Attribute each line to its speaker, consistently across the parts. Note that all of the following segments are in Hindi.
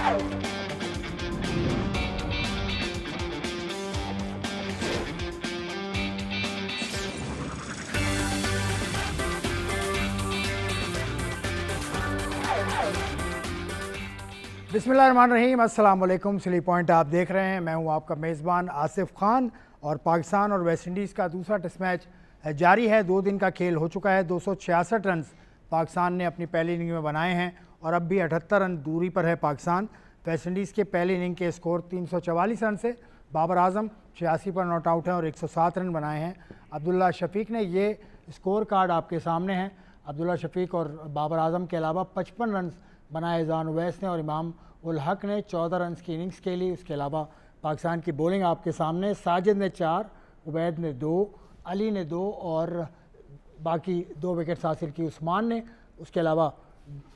Speaker 1: बिस्मिल्लाहिर्रहमानिर्रहीम, अस्सलाम वालेकुम। स्ली पॉइंट आप देख रहे हैं, मैं हूं आपका मेज़बान आसिफ खान। और पाकिस्तान और वेस्ट इंडीज़ का दूसरा टेस्ट मैच जारी है। 2 दिन का खेल हो चुका है। 266 रन पाकिस्तान ने अपनी पहली इनिंग में बनाए हैं और अब भी 78 रन दूरी पर है पाकिस्तान। वेस्ट इंडीज़ के पहली इनिंग के स्कोर 344 रन से बाबर आजम 86 पर नॉट आउट हैं और 107 रन बनाए हैं। अब्दुल्ला शफीक ने ये स्कोर कार्ड आपके सामने है। अब्दुल्ला शफीक और बाबर आजम के अलावा 55 रन बनाए जान उवैस ने और इमाम उल हक ने 14 रन की इनिंग्स के लिए। उसके अलावा पाकिस्तान की बॉलिंग आपके सामने, साजिद ने 4, उबैद ने 2, अली ने 2 और बाकी 2 विकेट्स हासिल की उस्मान ने। उसके अलावा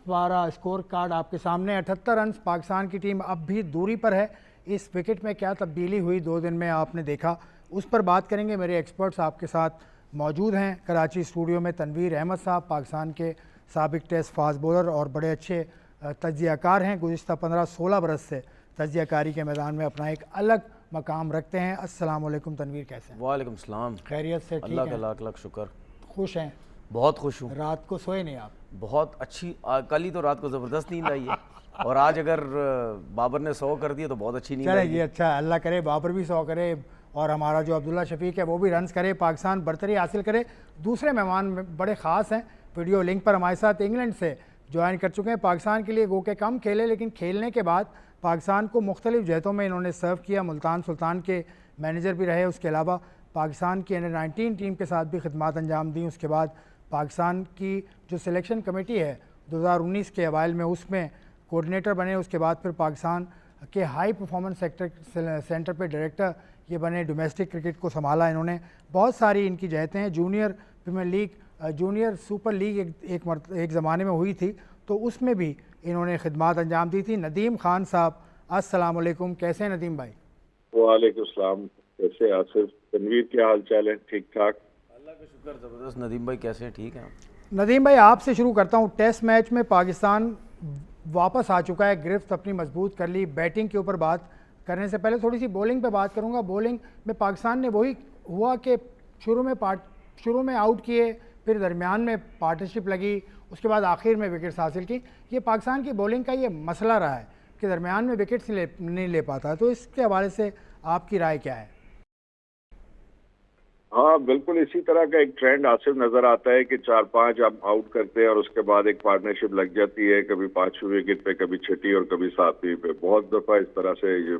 Speaker 1: 12 स्कोर कार्ड आपके सामने। 78 रन पाकिस्तान की टीम अब भी दूरी पर है। इस विकेट में क्या तब्दीली हुई 2 दिन में आपने देखा, उस पर बात करेंगे। मेरे एक्सपर्ट्स आपके साथ मौजूद हैं कराची स्टूडियो में। तनवीर अहमद साहब पाकिस्तान के साबिक टेस्ट फास्ट बॉलर और बड़े अच्छे तज्ज़ियाकार हैं, गुज़िश्ता 15-16 बरस से तज्ज़ियाकारी के मैदान में अपना एक अलग मकाम रखते हैं। अस्सलाम वालेकुम तनवीर, कैसे हैं?
Speaker 2: वालेकुम सलाम।
Speaker 1: खैरियत से? ठीक
Speaker 2: अल्लाह
Speaker 1: है,
Speaker 2: का लाख लाख शुक्र।
Speaker 1: खुश हैं?
Speaker 2: बहुत खुश हूँ।
Speaker 1: रात को सोए नहीं आप?
Speaker 2: बहुत अच्छी कल ही तो रात को ज़बरदस्त नींद आई है और आज अगर बाबर ने 100 कर दिया तो बहुत अच्छी नींद
Speaker 1: चले
Speaker 2: आई।
Speaker 1: ये अच्छा, अल्लाह करे बाबर भी 100 करे और हमारा जो अब्दुल्ला शफीक है वो भी रन्स करे, पाकिस्तान बरतरी हासिल करे। दूसरे मेहमान बड़े ख़ास हैं, वीडियो लिंक पर हमारे साथ इंग्लैंड से ज्वाइन कर चुके हैं। पाकिस्तान के लिए गो के कम खेले, लेकिन खेलने के बाद पाकिस्तान को मुख्तलिफ जहतों में इन्होंने सर्व किया। मुल्तान सुल्तान के मैनेजर भी रहे। उसके अलावा पाकिस्तान की अंडर 19 टीम के साथ भी खिदमत अंजाम दी। उसके बाद पाकिस्तान की जो सिलेक्शन कमेटी है 2019 के अवाइल में, उसमें कोऑर्डिनेटर बने। उसके बाद फिर पाकिस्तान के हाई परफॉर्मेंस सेंटर पे डायरेक्टर ये बने। डोमेस्टिक क्रिकेट को संभाला इन्होंने। बहुत सारी इनकी जहतें हैं। Junior premier league, junior super league एक ज़माने में हुई थी, तो उसमें भी इन्होंने खिदमत अंजाम दी थी। नदीम खान साहब, अस्सलाम वालेकुम, कैसे हैं नदीम भाई?
Speaker 3: वालेकुम सलाम, कैसे आसिफ? तनवीर, क्या हाल चाल है? ठीक ठाक,
Speaker 2: अल्लाह का शुक्र, ज़बरदस्त। नदीम भाई कैसे हैं? ठीक हैं।
Speaker 1: नदीम भाई आपसे शुरू करता हूँ। टेस्ट मैच में पाकिस्तान वापस आ चुका है, गिरफ्त अपनी मजबूत कर ली। बैटिंग के ऊपर बात करने से पहले थोड़ी सी बॉलिंग पे बात करूँगा। बॉलिंग में पाकिस्तान ने वही हुआ कि शुरू में आउट किए, फिर दरमियान में पार्टनरशिप लगी, उसके बाद आखिर में विकेट्स हासिल की। ये पाकिस्तान की बॉलिंग का ये मसला रहा है कि दरमियान में विकेट्स नहीं ले पाता। तो इसके हवाले से आपकी राय क्या है?
Speaker 3: हाँ बिल्कुल इसी तरह का एक ट्रेंड आसिफ नजर आता है कि 4-5 आप आउट करते हैं और उसके बाद एक पार्टनरशिप लग जाती है, कभी 5वीं विकेट पे, कभी 6ठी और कभी 7वीं पे। बहुत दफा इस तरह से ये,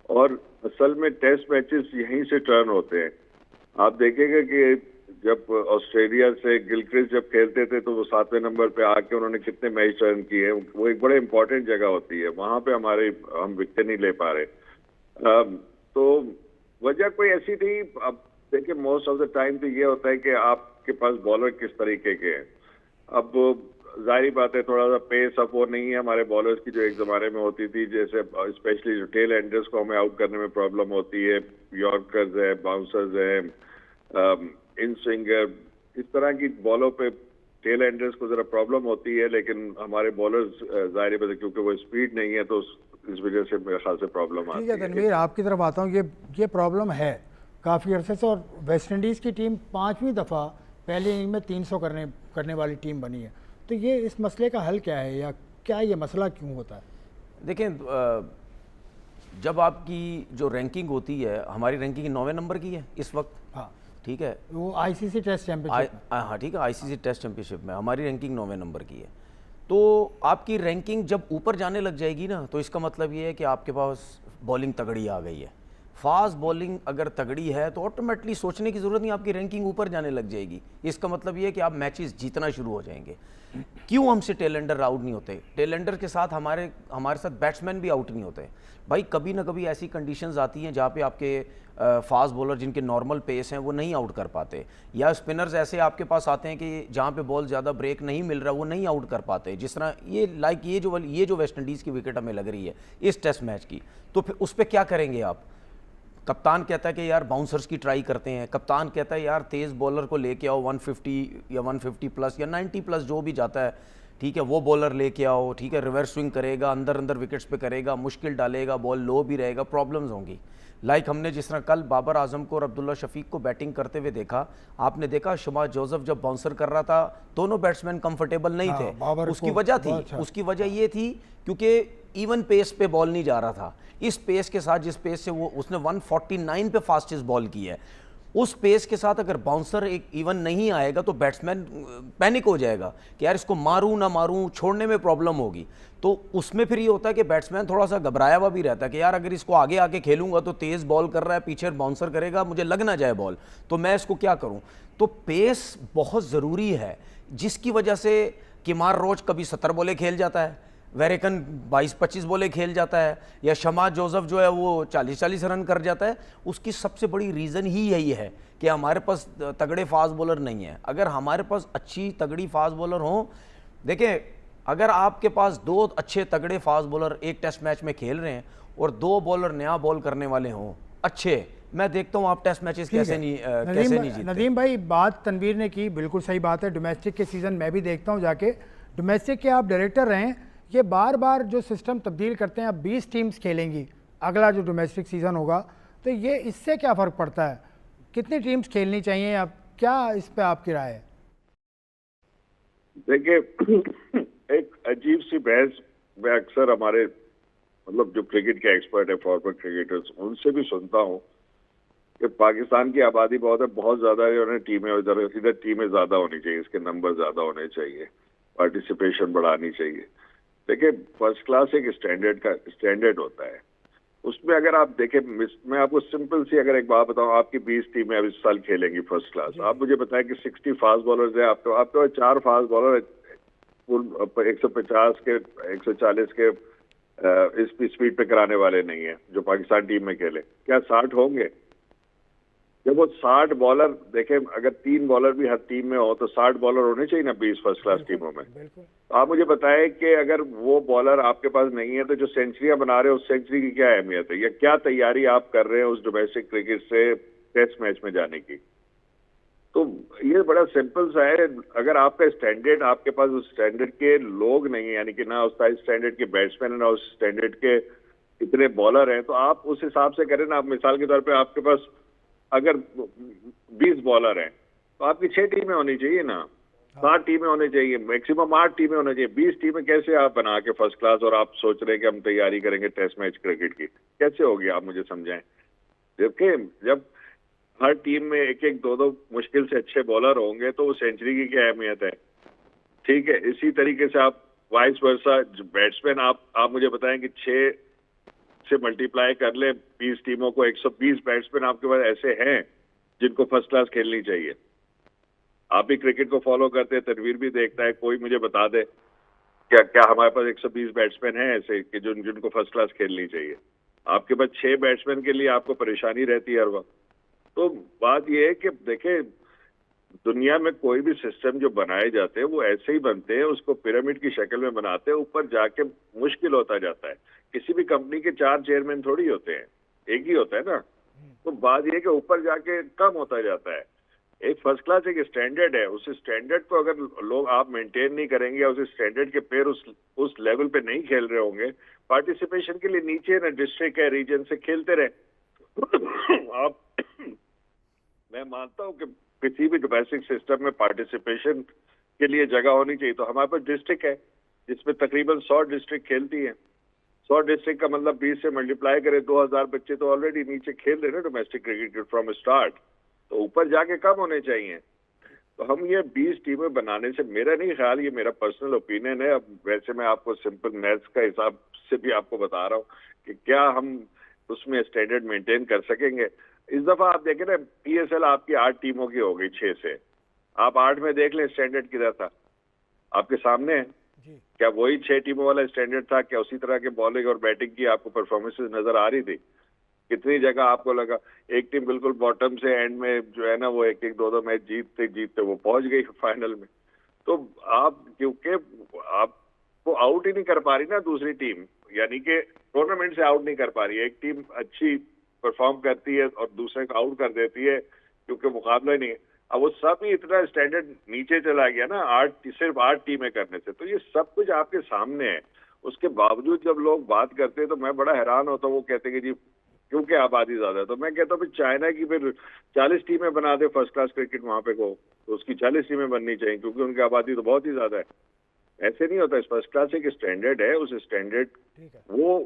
Speaker 3: और असल में टेस्ट मैचेस यहीं से टर्न होते हैं। आप देखेंगे कि जब ऑस्ट्रेलिया से गिलक्रिस्ट जब खेलते थे तो वो 7वें नंबर पे आके उन्होंने कितने मैच टर्न किए। वो एक बड़े इंपॉर्टेंट जगह होती है, वहां पे हम विकेट नहीं ले पा रहे। तो वजह कोई ऐसी थी। अब देखिए, मोस्ट ऑफ द टाइम तो ये होता है कि आपके पास बॉलर किस तरीके के हैं। अब जाहिर बात है थोड़ा सा पेस अब वो नहीं है हमारे बॉलर्स की जो एक जमाने में होती थी। जैसे स्पेशली जो टेल एंडर्स को हमें आउट करने में प्रॉब्लम होती है, यॉर्कर्स है, बाउंसर्स है, इन स्विंगर, इस तरह की बॉलों पे टेल एंडर्स को जरा प्रॉब्लम होती है। लेकिन हमारे बॉलर्स जाहिर बात है क्योंकि वो स्पीड नहीं है तो इस वजह से मेरे ख्याल से प्रॉब्लम आती है।
Speaker 1: ठीक है तनवीर, आपकी तरफ आता हूँ। ये प्रॉब्लम है काफ़ी अरसे से, और वेस्ट इंडीज़ की टीम 5वीं दफ़ा पहली इनिंग में 300 करने वाली टीम बनी है। तो ये इस मसले का हल क्या है, या क्या ये मसला क्यों होता है?
Speaker 2: देखें, जब आपकी जो रैंकिंग होती है, हमारी रैंकिंग 9वें नंबर की है इस वक्त।
Speaker 1: हाँ
Speaker 2: ठीक है,
Speaker 1: वो आईसीसी टेस्ट चैंपियनशिप।
Speaker 2: हाँ ठीक है, आईसीसी टेस्ट चैंपियनशिप में हमारी रैंकिंग 9वें नंबर की है। तो आपकी रैंकिंग जब ऊपर जाने लग जाएगी ना, तो इसका मतलब ये है कि आपके पास बॉलिंग तगड़ी आ गई है। फास्ट बॉलिंग अगर तगड़ी है तो ऑटोमेटिकली सोचने की ज़रूरत नहीं, आपकी रैंकिंग ऊपर जाने लग जाएगी। इसका मतलब ये है कि आप मैचेस जीतना शुरू हो जाएंगे। क्यों हमसे टेलेंडर आउट नहीं होते? टेलेंडर के साथ हमारे साथ बैट्समैन भी आउट नहीं होते भाई। कभी ना कभी ऐसी कंडीशंस आती हैं जहाँ पे आपके फास्ट बॉलर जिनके नॉर्मल पेस हैं वो नहीं आउट कर पाते, या स्पिनर्स ऐसे आपके पास आते हैं कि जहाँ पे बॉल ज़्यादा ब्रेक नहीं मिल रहा वो नहीं आउट कर पाते। जिस तरह ये जो वेस्ट इंडीज़ की विकेट हमें लग रही है इस टेस्ट मैच की, तो फिर उस पर क्या करेंगे आप? कप्तान कहता है कि यार बाउंसर्स की ट्राई करते हैं, कप्तान कहता है यार तेज़ बॉलर को लेके आओ 150 या 150 प्लस या 90 प्लस जो भी जाता है, ठीक है, वो बॉलर लेके आओ, ठीक है, रिवर्स स्विंग करेगा, अंदर अंदर विकेट्स पे करेगा, मुश्किल डालेगा, बॉल लो भी रहेगा, प्रॉब्लम्स होंगी। लाइक हमने जिस तरह कल बाबर आजम को और अब्दुल्ला शफीक को बैटिंग करते हुए देखा, आपने देखा शमाज जोसेफ जब बाउंसर कर रहा था, दोनों बैट्समैन कंफर्टेबल नहीं
Speaker 1: हाँ,
Speaker 2: थे।
Speaker 1: बाबर
Speaker 2: उसकी
Speaker 1: को
Speaker 2: वजह
Speaker 1: बहुत
Speaker 2: थी,
Speaker 1: अच्छा।
Speaker 2: उसकी वजह ये थी क्योंकि इवन पेस पे बॉल नहीं जा रहा था। इस पेस के साथ, जिस पेस से वो उसने 149 पे फास्टेस्ट बॉल की है, उस पेस के साथ अगर बाउंसर एक इवन नहीं आएगा तो बैट्समैन पैनिक हो जाएगा कि यार इसको मारूं ना मारूं, छोड़ने में प्रॉब्लम होगी। तो उसमें फिर ये होता है कि बैट्समैन थोड़ा सा घबराया हुआ भी रहता है कि यार अगर इसको आगे आके खेलूंगा तो तेज बॉल कर रहा है, पीछे बाउंसर करेगा, मुझे लग ना जाए बॉल, तो मैं इसको क्या करूं। तो पेस बहुत ज़रूरी है, जिसकी वजह से किमार रोज कभी 70 बॉलें खेल जाता है, वेरेकन 22-25 बॉलें खेल जाता है, या शमाज जोसेफ जो है वो 40-40 रन कर जाता है। उसकी सबसे बड़ी रीज़न ही यही है कि हमारे पास तगड़े फास्ट बॉलर नहीं है। अगर हमारे पास अच्छी तगड़ी फास्ट बॉलर हों, देखें, अगर आपके पास 2 अच्छे तगड़े फास्ट बॉलर एक टेस्ट मैच में खेल रहे हैं और 2 बॉलर नया बॉल करने वाले हों अच्छे, मैं देखता हूँ आप टेस्ट मैचेस कैसे नहीं जीतते।
Speaker 1: नदीम भाई, बात तनवीर ने की बिल्कुल सही बात है। डोमेस्टिक के सीज़न मैं भी देखता हूँ जाके, डोमेस्टिक के आप डायरेक्टर रहे, ये बार बार जो सिस्टम तब्दील करते हैं, अब 20 टीम्स खेलेंगी अगला जो डोमेस्टिक सीज़न होगा, तो ये इससे क्या फ़र्क पड़ता है, कितनी टीम्स खेलनी चाहिए, अब क्या इस पे आपकी राय है?
Speaker 3: देखिए, एक अजीब सी बहस मैं अक्सर हमारे मतलब जो क्रिकेट के एक्सपर्ट है, फॉरवर्ड क्रिकेटर्स, उनसे भी सुनता हूँ कि पाकिस्तान की आबादी बहुत है, बहुत ज्यादा है, उन्हें टीमें इधर टीमें ज्यादा होनी चाहिए, इसके नंबर ज्यादा होने चाहिए, पार्टिसिपेशन बढ़ानी चाहिए। देखिए, फर्स्ट क्लास एक स्टैंडर्ड होता है, उसमें अगर आप देखें, मैं आपको सिंपल सी अगर एक बात बताऊं, आपकी 20 टीमें अब इस साल खेलेंगी फर्स्ट क्लास। आप मुझे बताएं कि 60 फास्ट बॉलर्स है, आपके 4 फास्ट बॉलर 150 के 140 के इस स्पीड पे कराने वाले नहीं है जो पाकिस्तान टीम में खेले, क्या 60 होंगे? जब वो 60 बॉलर देखें, अगर 3 बॉलर भी हर टीम में हो तो 60 बॉलर होने चाहिए ना 20 फर्स्ट क्लास टीमों में। तो आप मुझे बताएं कि अगर वो बॉलर आपके पास नहीं है तो जो सेंचुरियां बना रहे हो उस सेंचुरी की क्या अहमियत है, या क्या तैयारी आप कर रहे हैं उस डोमेस्टिक क्रिकेट से टेस्ट मैच में जाने की। तो ये बड़ा सिंपल सा है, अगर आपका स्टैंडर्ड, आपके पास उस स्टैंडर्ड के लोग नहीं है, यानी कि ना उस स्टैंडर्ड के बैट्समैन है ना उस स्टैंडर्ड के इतने बॉलर हैं, तो आप उस हिसाब से करें ना। आप मिसाल के तौर पे आपके पास अगर 20 बॉलर हैं तो आपकी 6 टीमें होनी चाहिए ना, 7 टीमें होनी चाहिए, मैक्सिमम 8 टीमें होनी चाहिए। 20 टीमें कैसे आप बना के फर्स्ट क्लास, और आप सोच रहे हैं कि हम तैयारी करेंगे टेस्ट मैच क्रिकेट की, कैसे होगी? आप मुझे समझाएं। देखिए, जब हर टीम में 1-1, 2-2 मुश्किल से अच्छे बॉलर होंगे तो वो सेंचुरी की क्या अहमियत है? ठीक है, इसी तरीके से आप वाइस वर्सा बैट्समैन, आप मुझे बताएं कि 6 से मल्टीप्लाई कर ले 20 टीमों को, 120 बैट्समैन आपके पास ऐसे हैं जिनको फर्स्ट क्लास खेलनी चाहिए। आप भी क्रिकेट को फॉलो करते हैं, तनवीर भी देखता है, कोई मुझे बता दे क्या हमारे पास 120 बैट्समैन हैं ऐसे कि जिनको फर्स्ट क्लास खेलनी चाहिए? आपके पास 6 बैट्समैन के लिए आपको परेशानी रहती है हर वक्त। तो बात यह है कि देखें, दुनिया में कोई भी सिस्टम जो बनाए जाते हैं वो ऐसे ही बनते हैं, उसको पिरामिड की शक्ल में बनाते हैं, ऊपर जाके मुश्किल होता जाता है। किसी भी कंपनी के 4 चेयरमैन थोड़ी होते हैं, एक ही होता है ना। तो बात यह है कि ऊपर जाके कम होता जाता है। एक फर्स्ट क्लास एक स्टैंडर्ड है, उस स्टैंडर्ड को अगर लोग आप मेंटेन नहीं करेंगे, उस स्टैंडर्ड के प्लेयर उस लेवल पे नहीं खेल रहे होंगे, पार्टिसिपेशन के लिए नीचे ना डिस्ट्रिक्ट है, रीजन से खेलते रहे आप। मैं मानता हूं कि किसी भी डोमेस्टिक सिस्टम में पार्टिसिपेशन के लिए जगह होनी चाहिए। तो हमारे पास डिस्ट्रिक्ट है जिसमें तकरीबन 100 डिस्ट्रिक्ट खेलती है। 100 डिस्ट्रिक्ट का मतलब 20 से मल्टीप्लाई करें, 2000 बच्चे तो ऑलरेडी नीचे खेल रहे हैं डोमेस्टिक क्रिकेट फ्रॉम स्टार्ट। तो ऊपर जाके कम होने चाहिए। तो हम ये 20 टीमें बनाने से, मेरा नहीं ख्याल, ये मेरा पर्सनल ओपिनियन है। अब वैसे मैं आपको सिंपल मैथ्स का हिसाब से भी आपको बता रहा हूँ कि क्या हम उसमें स्टैंडर्ड मेंटेन कर सकेंगे। इस दफा आप देखें ना, PSL आपकी 8 टीमों की हो गई 6 से। आप 8 में देख लें स्टैंडर्ड किधर था, आपके सामने है। क्या वही 6 टीमों वाला स्टैंडर्ड था? क्या उसी तरह के बॉलिंग और बैटिंग की आपको परफॉर्मेंसेस नजर आ रही थी? कितनी जगह आपको लगा एक टीम बिल्कुल बॉटम से एंड में जो है ना वो 1-1, 2-2 मैच जीतते वो पहुंच गई फाइनल में। तो आप, क्योंकि आपको आउट ही नहीं कर पा रही ना दूसरी टीम, यानी कि टूर्नामेंट से आउट नहीं कर पा रही है। एक टीम अच्छी परफॉर्म करती है और दूसरे को आउट कर देती है क्योंकि मुकाबला ही नहीं है। अब वो सब ही इतना स्टैंडर्ड नीचे चला गया ना, सिर्फ 8 टीमें करने से। तो ये सब कुछ आपके सामने है, उसके बावजूद जब लोग बात करते हैं तो मैं बड़ा हैरान होता हूँ। वो कहते हैं कि जी क्योंकि आबादी ज्यादा है। तो मैं कहता हूँ फिर चाइना की फिर 40 टीमें बना दे फर्स्ट क्लास क्रिकेट वहां पे को, तो उसकी 40 टीमें बननी चाहिए, क्योंकि उनकी आबादी तो बहुत ही ज्यादा है। ऐसे नहीं होता। फर्स्ट क्लास एक स्टैंडर्ड है, उस स्टैंडर्ड वो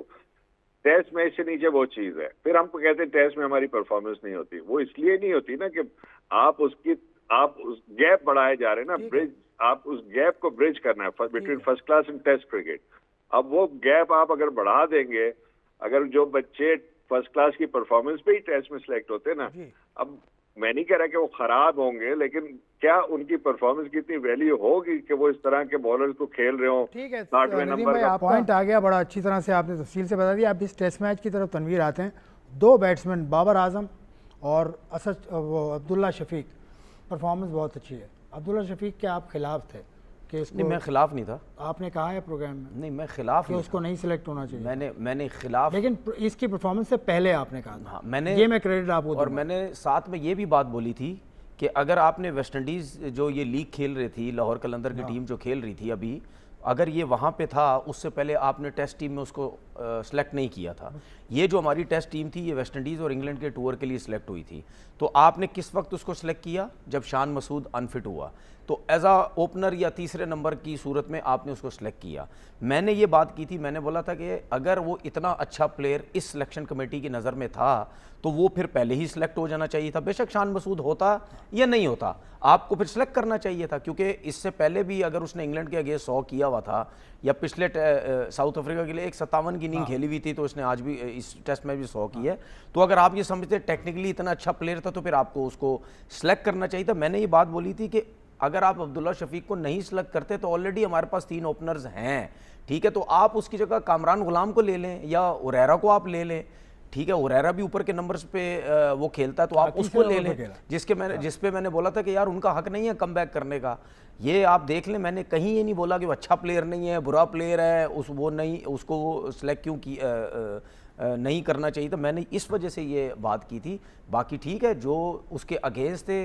Speaker 3: टेस्ट मैच से नीचे वो चीज है। फिर हम कहते हैं टेस्ट में हमारी परफॉर्मेंस नहीं होती। वो इसलिए नहीं होती ना कि आप उस गैप बढ़ाए जा रहे हैं ना, ब्रिज, आप उस गैप को ब्रिज करना है between first class and test cricket. अब वो गैप आप अगर बढ़ा देंगे, अगर जो बच्चे फर्स्ट क्लास की परफॉर्मेंस पे ही टेस्ट में सिलेक्ट होते हैं ना, अब मैं नहीं कह रहा कि वो खराब होंगे, लेकिन क्या उनकी परफॉर्मेंस की इतनी वैल्यू होगी कि वो इस तरह के बॉलर्स को खेल रहे हो?
Speaker 1: ठीक है
Speaker 3: 60वें
Speaker 1: नदीम
Speaker 3: नंबर
Speaker 1: भाई,
Speaker 3: का
Speaker 1: आप पॉइंट आ गया, बड़ा अच्छी तरह से आपने तफसील से बता दिया। आप इस टेस्ट मैच की तरफ तनवीर आते हैं। 2 बैट्समैन बाबर आजम और अब्दुल्ला शफीक, परफॉर्मेंस बहुत अच्छी है। अब्दुल्ला शफीक के आप खिलाफ थे कि इसको,
Speaker 2: नहीं, मैं खिलाफ नहीं था।
Speaker 1: आपने कहा है प्रोग्राम में
Speaker 2: नहीं, मैं खिलाफ
Speaker 1: कि
Speaker 2: नहीं
Speaker 1: उसको नहीं सिलेक्ट होना चाहिए।
Speaker 2: मैंने खिलाफ,
Speaker 1: लेकिन इसकी परफॉर्मेंस से पहले आपने कहा था।
Speaker 2: हाँ, मैंने
Speaker 1: ये मैं क्रेडिट आपको
Speaker 2: और मैंने साथ में ये भी बात बोली थी कि अगर आपने वेस्ट इंडीज़ जो ये लीग खेल रही थी, लाहौर कलंदर की टीम जो खेल रही थी अभी, अगर ये वहाँ पे था, उससे पहले आपने टेस्ट टीम में उसको सेलेक्ट नहीं किया था। ये जो हमारी टेस्ट टीम थी, ये वेस्ट इंडीज़ और इंग्लैंड के टूर के लिए सिलेक्ट हुई थी। तो आपने किस वक्त उसको सिलेक्ट किया? जब शान मसूद अनफिट हुआ, तो एज आ ओपनर या तीसरे नंबर की सूरत में आपने उसको सिलेक्ट किया। मैंने ये बात की थी, मैंने बोला था कि अगर वो इतना अच्छा प्लेयर इस सिलेक्शन कमेटी की नज़र में था तो वो फिर पहले ही सिलेक्ट हो जाना चाहिए था। बेशक शान मसूद होता या नहीं होता, आपको फिर सिलेक्ट करना चाहिए था, क्योंकि इससे पहले भी अगर उसने इंग्लैंड के अगेंस्ट 100 किया हुआ था, या पिछले साउथ अफ्रीका के लिए एक 57 की इनिंग खेली हुई थी, तो उसने आज भी इस टेस्ट में भी 100 की है। तो अगर आप ये समझते टेक्निकली इतना अच्छा प्लेयर था तो फिर आपको उसको सिलेक्ट करना चाहिए था। मैंने ये बात बोली थी कि अगर आप अब्दुल्ला शफीक को नहीं सिलेक्ट करते तो ऑलरेडी हमारे पास 3 ओपनर्स हैं, ठीक है, तो आप उसकी जगह कामरान गुलाम को ले लें या उरैरा को आप ले लें, ठीक है, उरैरा भी ऊपर के नंबर्स पे वो खेलता है, तो आप उसको ले लें, जिस पे मैंने बोला था कि यार उनका हक नहीं है कम बैक करने का। ये आप देख लें, मैंने कहीं ये नहीं बोला कि वो अच्छा प्लेयर नहीं है, बुरा प्लेयर है, उसको सिलेक्ट क्यों की नहीं करना चाहिए था। मैंने इस वजह से ये बात की थी। बाकी ठीक है, जो उसके अगेंस्ट थे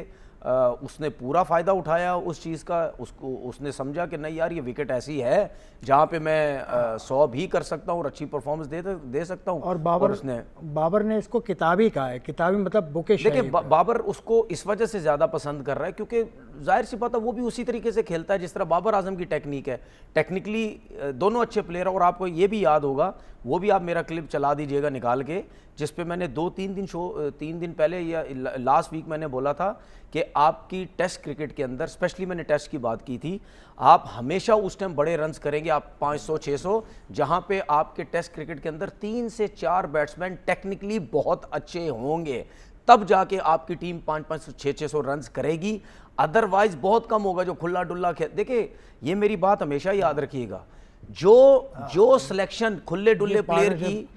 Speaker 2: उसने पूरा फ़ायदा उठाया उस चीज़ का, उसने समझा कि नहीं यार ये विकेट ऐसी है जहाँ पे मैं 100 भी कर सकता हूँ और अच्छी परफॉर्मेंस दे सकता हूँ।
Speaker 1: और बाबर ने इसको किताबी कहा है, किताबी मतलब बुके।
Speaker 2: देखिए बाबर उसको इस वजह से ज़्यादा पसंद कर रहा है क्योंकि जाहिर सी बात है वो भी उसी तरीके से खेलता है जिस तरह बाबर आजम की टेक्निक है। टेक्निकली दोनों अच्छे प्लेयर, और आपको ये भी याद होगा, वो भी आप मेरा क्लिप चला दीजिएगा निकाल के, जिस पे मैंने 3 दिन पहले या लास्ट वीक मैंने बोला था कि आपकी टेस्ट क्रिकेट के अंदर, स्पेशली मैंने टेस्ट की बात की थी, आप हमेशा उस टाइम बड़े रन्स करेंगे, आप 500-600, जहां पे आपके टेस्ट क्रिकेट के अंदर 3 से 4 बैट्समैन टेक्निकली बहुत अच्छे होंगे, तब जाके आपकी टीम 500-600 रन्स करेगी। अदरवाइज बहुत कम होगा जो खुला डुल्ला खेल। देखिए ये मेरी बात हमेशा याद रखिएगा, जो सिलेक्शन खुले डुल्ले प्लेयर की,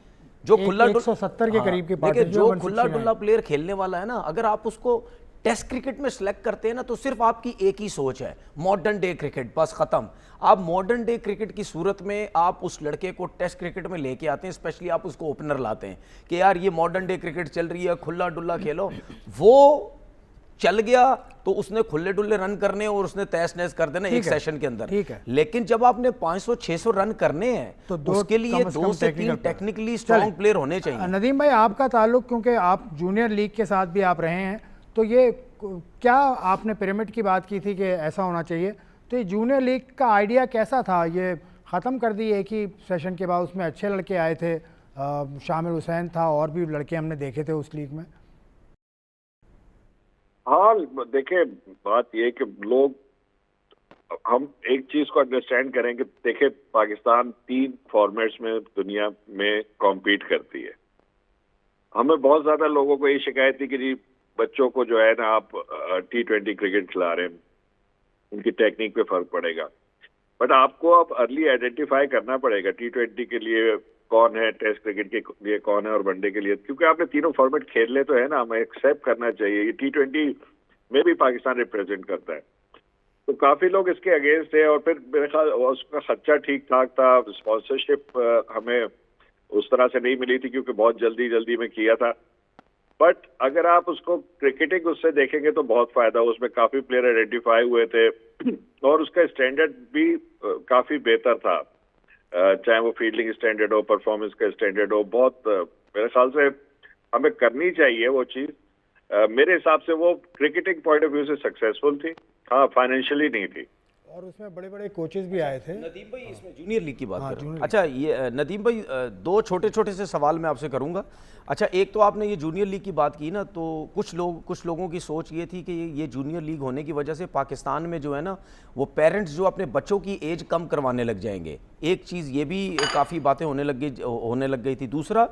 Speaker 2: जो खुला
Speaker 1: 170 के करीब की,
Speaker 2: देखिए जो खुला डुल्ला प्लेयर खेलने वाला है ना, अगर आप उसको टेस्ट क्रिकेट में सिलेक्ट करते हैं ना, तो सिर्फ आपकी एक ही सोच है, मॉडर्न डे क्रिकेट, बस खत्म। आप मॉडर्न डे क्रिकेट की सूरत में आप उस लड़के को टेस्ट क्रिकेट में लेके आते हैं, स्पेशली आप उसको ओपनर लाते हैं कि यार ये मॉडर्न डे क्रिकेट चल रही है, खुला डुल्ला खेलो। वो चल गया तो उसने खुले डुल्ले रन करने और उसने तहस नहस कर देना एक सेशन के अंदर।
Speaker 1: ठीक है,
Speaker 2: लेकिन जब आपने 500-600 रन करने हैं तो उसके लिए 2 से 3 टेक्निकली स्ट्रॉन्ग प्लेयर होने चाहिए।
Speaker 1: नदीम भाई, आपका ताल्लुक, क्योंकि आप जूनियर लीग के साथ भी आप रहे हैं, तो ये क्या आपने पिरामिड की बात की थी कि ऐसा होना चाहिए, तो ये जूनियर लीग का आइडिया कैसा था? ये ख़त्म कर दी एक ही सेशन के बाद, उसमें अच्छे लड़के आए थे, शामिल हुसैन था और भी लड़के हमने देखे थे उस लीग में।
Speaker 3: हाँ देखिए, बात ये कि लोग, हम एक चीज को अंडरस्टैंड करें कि देखिए पाकिस्तान 3 फॉर्मेट्स में दुनिया में कॉम्पीट करती है। हमें बहुत ज्यादा लोगों को ये शिकायत थी कि जी बच्चों को जो है ना आप T20 क्रिकेट खिला रहे हैं, उनकी टेक्निक पे फर्क पड़ेगा। बट आपको अब अर्ली आइडेंटिफाई करना पड़ेगा T20 के लिए कौन है, टेस्ट क्रिकेट के लिए कौन है और वनडे के लिए, क्योंकि आपने तीनों फॉर्मेट खेलने तो है ना, हमें एक्सेप्ट करना चाहिए। ये T20 में भी पाकिस्तान रिप्रेजेंट करता है, तो काफी लोग इसके अगेंस्ट है। और फिर मेरे ख्याल उसका खर्चा ठीक ठाक था, स्पॉन्सरशिप हमें उस तरह से नहीं मिली थी क्योंकि बहुत जल्दी में किया था। बट अगर आप उसको क्रिकेटिंग उससे देखेंगे तो बहुत फायदा हो, उसमें काफी प्लेयर आइडेंटिफाई हुए थे और उसका स्टैंडर्ड भी काफी बेहतर था, चाहे वो फील्डिंग स्टैंडर्ड हो, परफॉर्मेंस का स्टैंडर्ड हो, बहुत मेरे ख्याल से हमें करनी चाहिए वो चीज। मेरे हिसाब से वो क्रिकेटिंग पॉइंट ऑफ व्यू से सक्सेसफुल थी, हाँ फाइनेंशियली नहीं थी।
Speaker 1: और उसमें बड़े बड़े कोचेस भी आए थे।
Speaker 2: नदीम भाई इसमें जूनियर लीग की बात
Speaker 1: हाँ,
Speaker 2: कर रहे
Speaker 1: जूनियर
Speaker 2: हैं। अच्छा ये नदीम भाई दो छोटे छोटे से सवाल मैं आपसे करूंगा। अच्छा एक तो आपने ये जूनियर लीग की बात की ना, तो कुछ लोगों की सोच ये थी कि ये जूनियर लीग होने की वजह से पाकिस्तान में जो है ना वो पेरेंट्स जो अपने बच्चों की एज कम करवाने लग जाएंगे। एक चीज़ ये भी काफ़ी बातें होने लग गई थी। दूसरा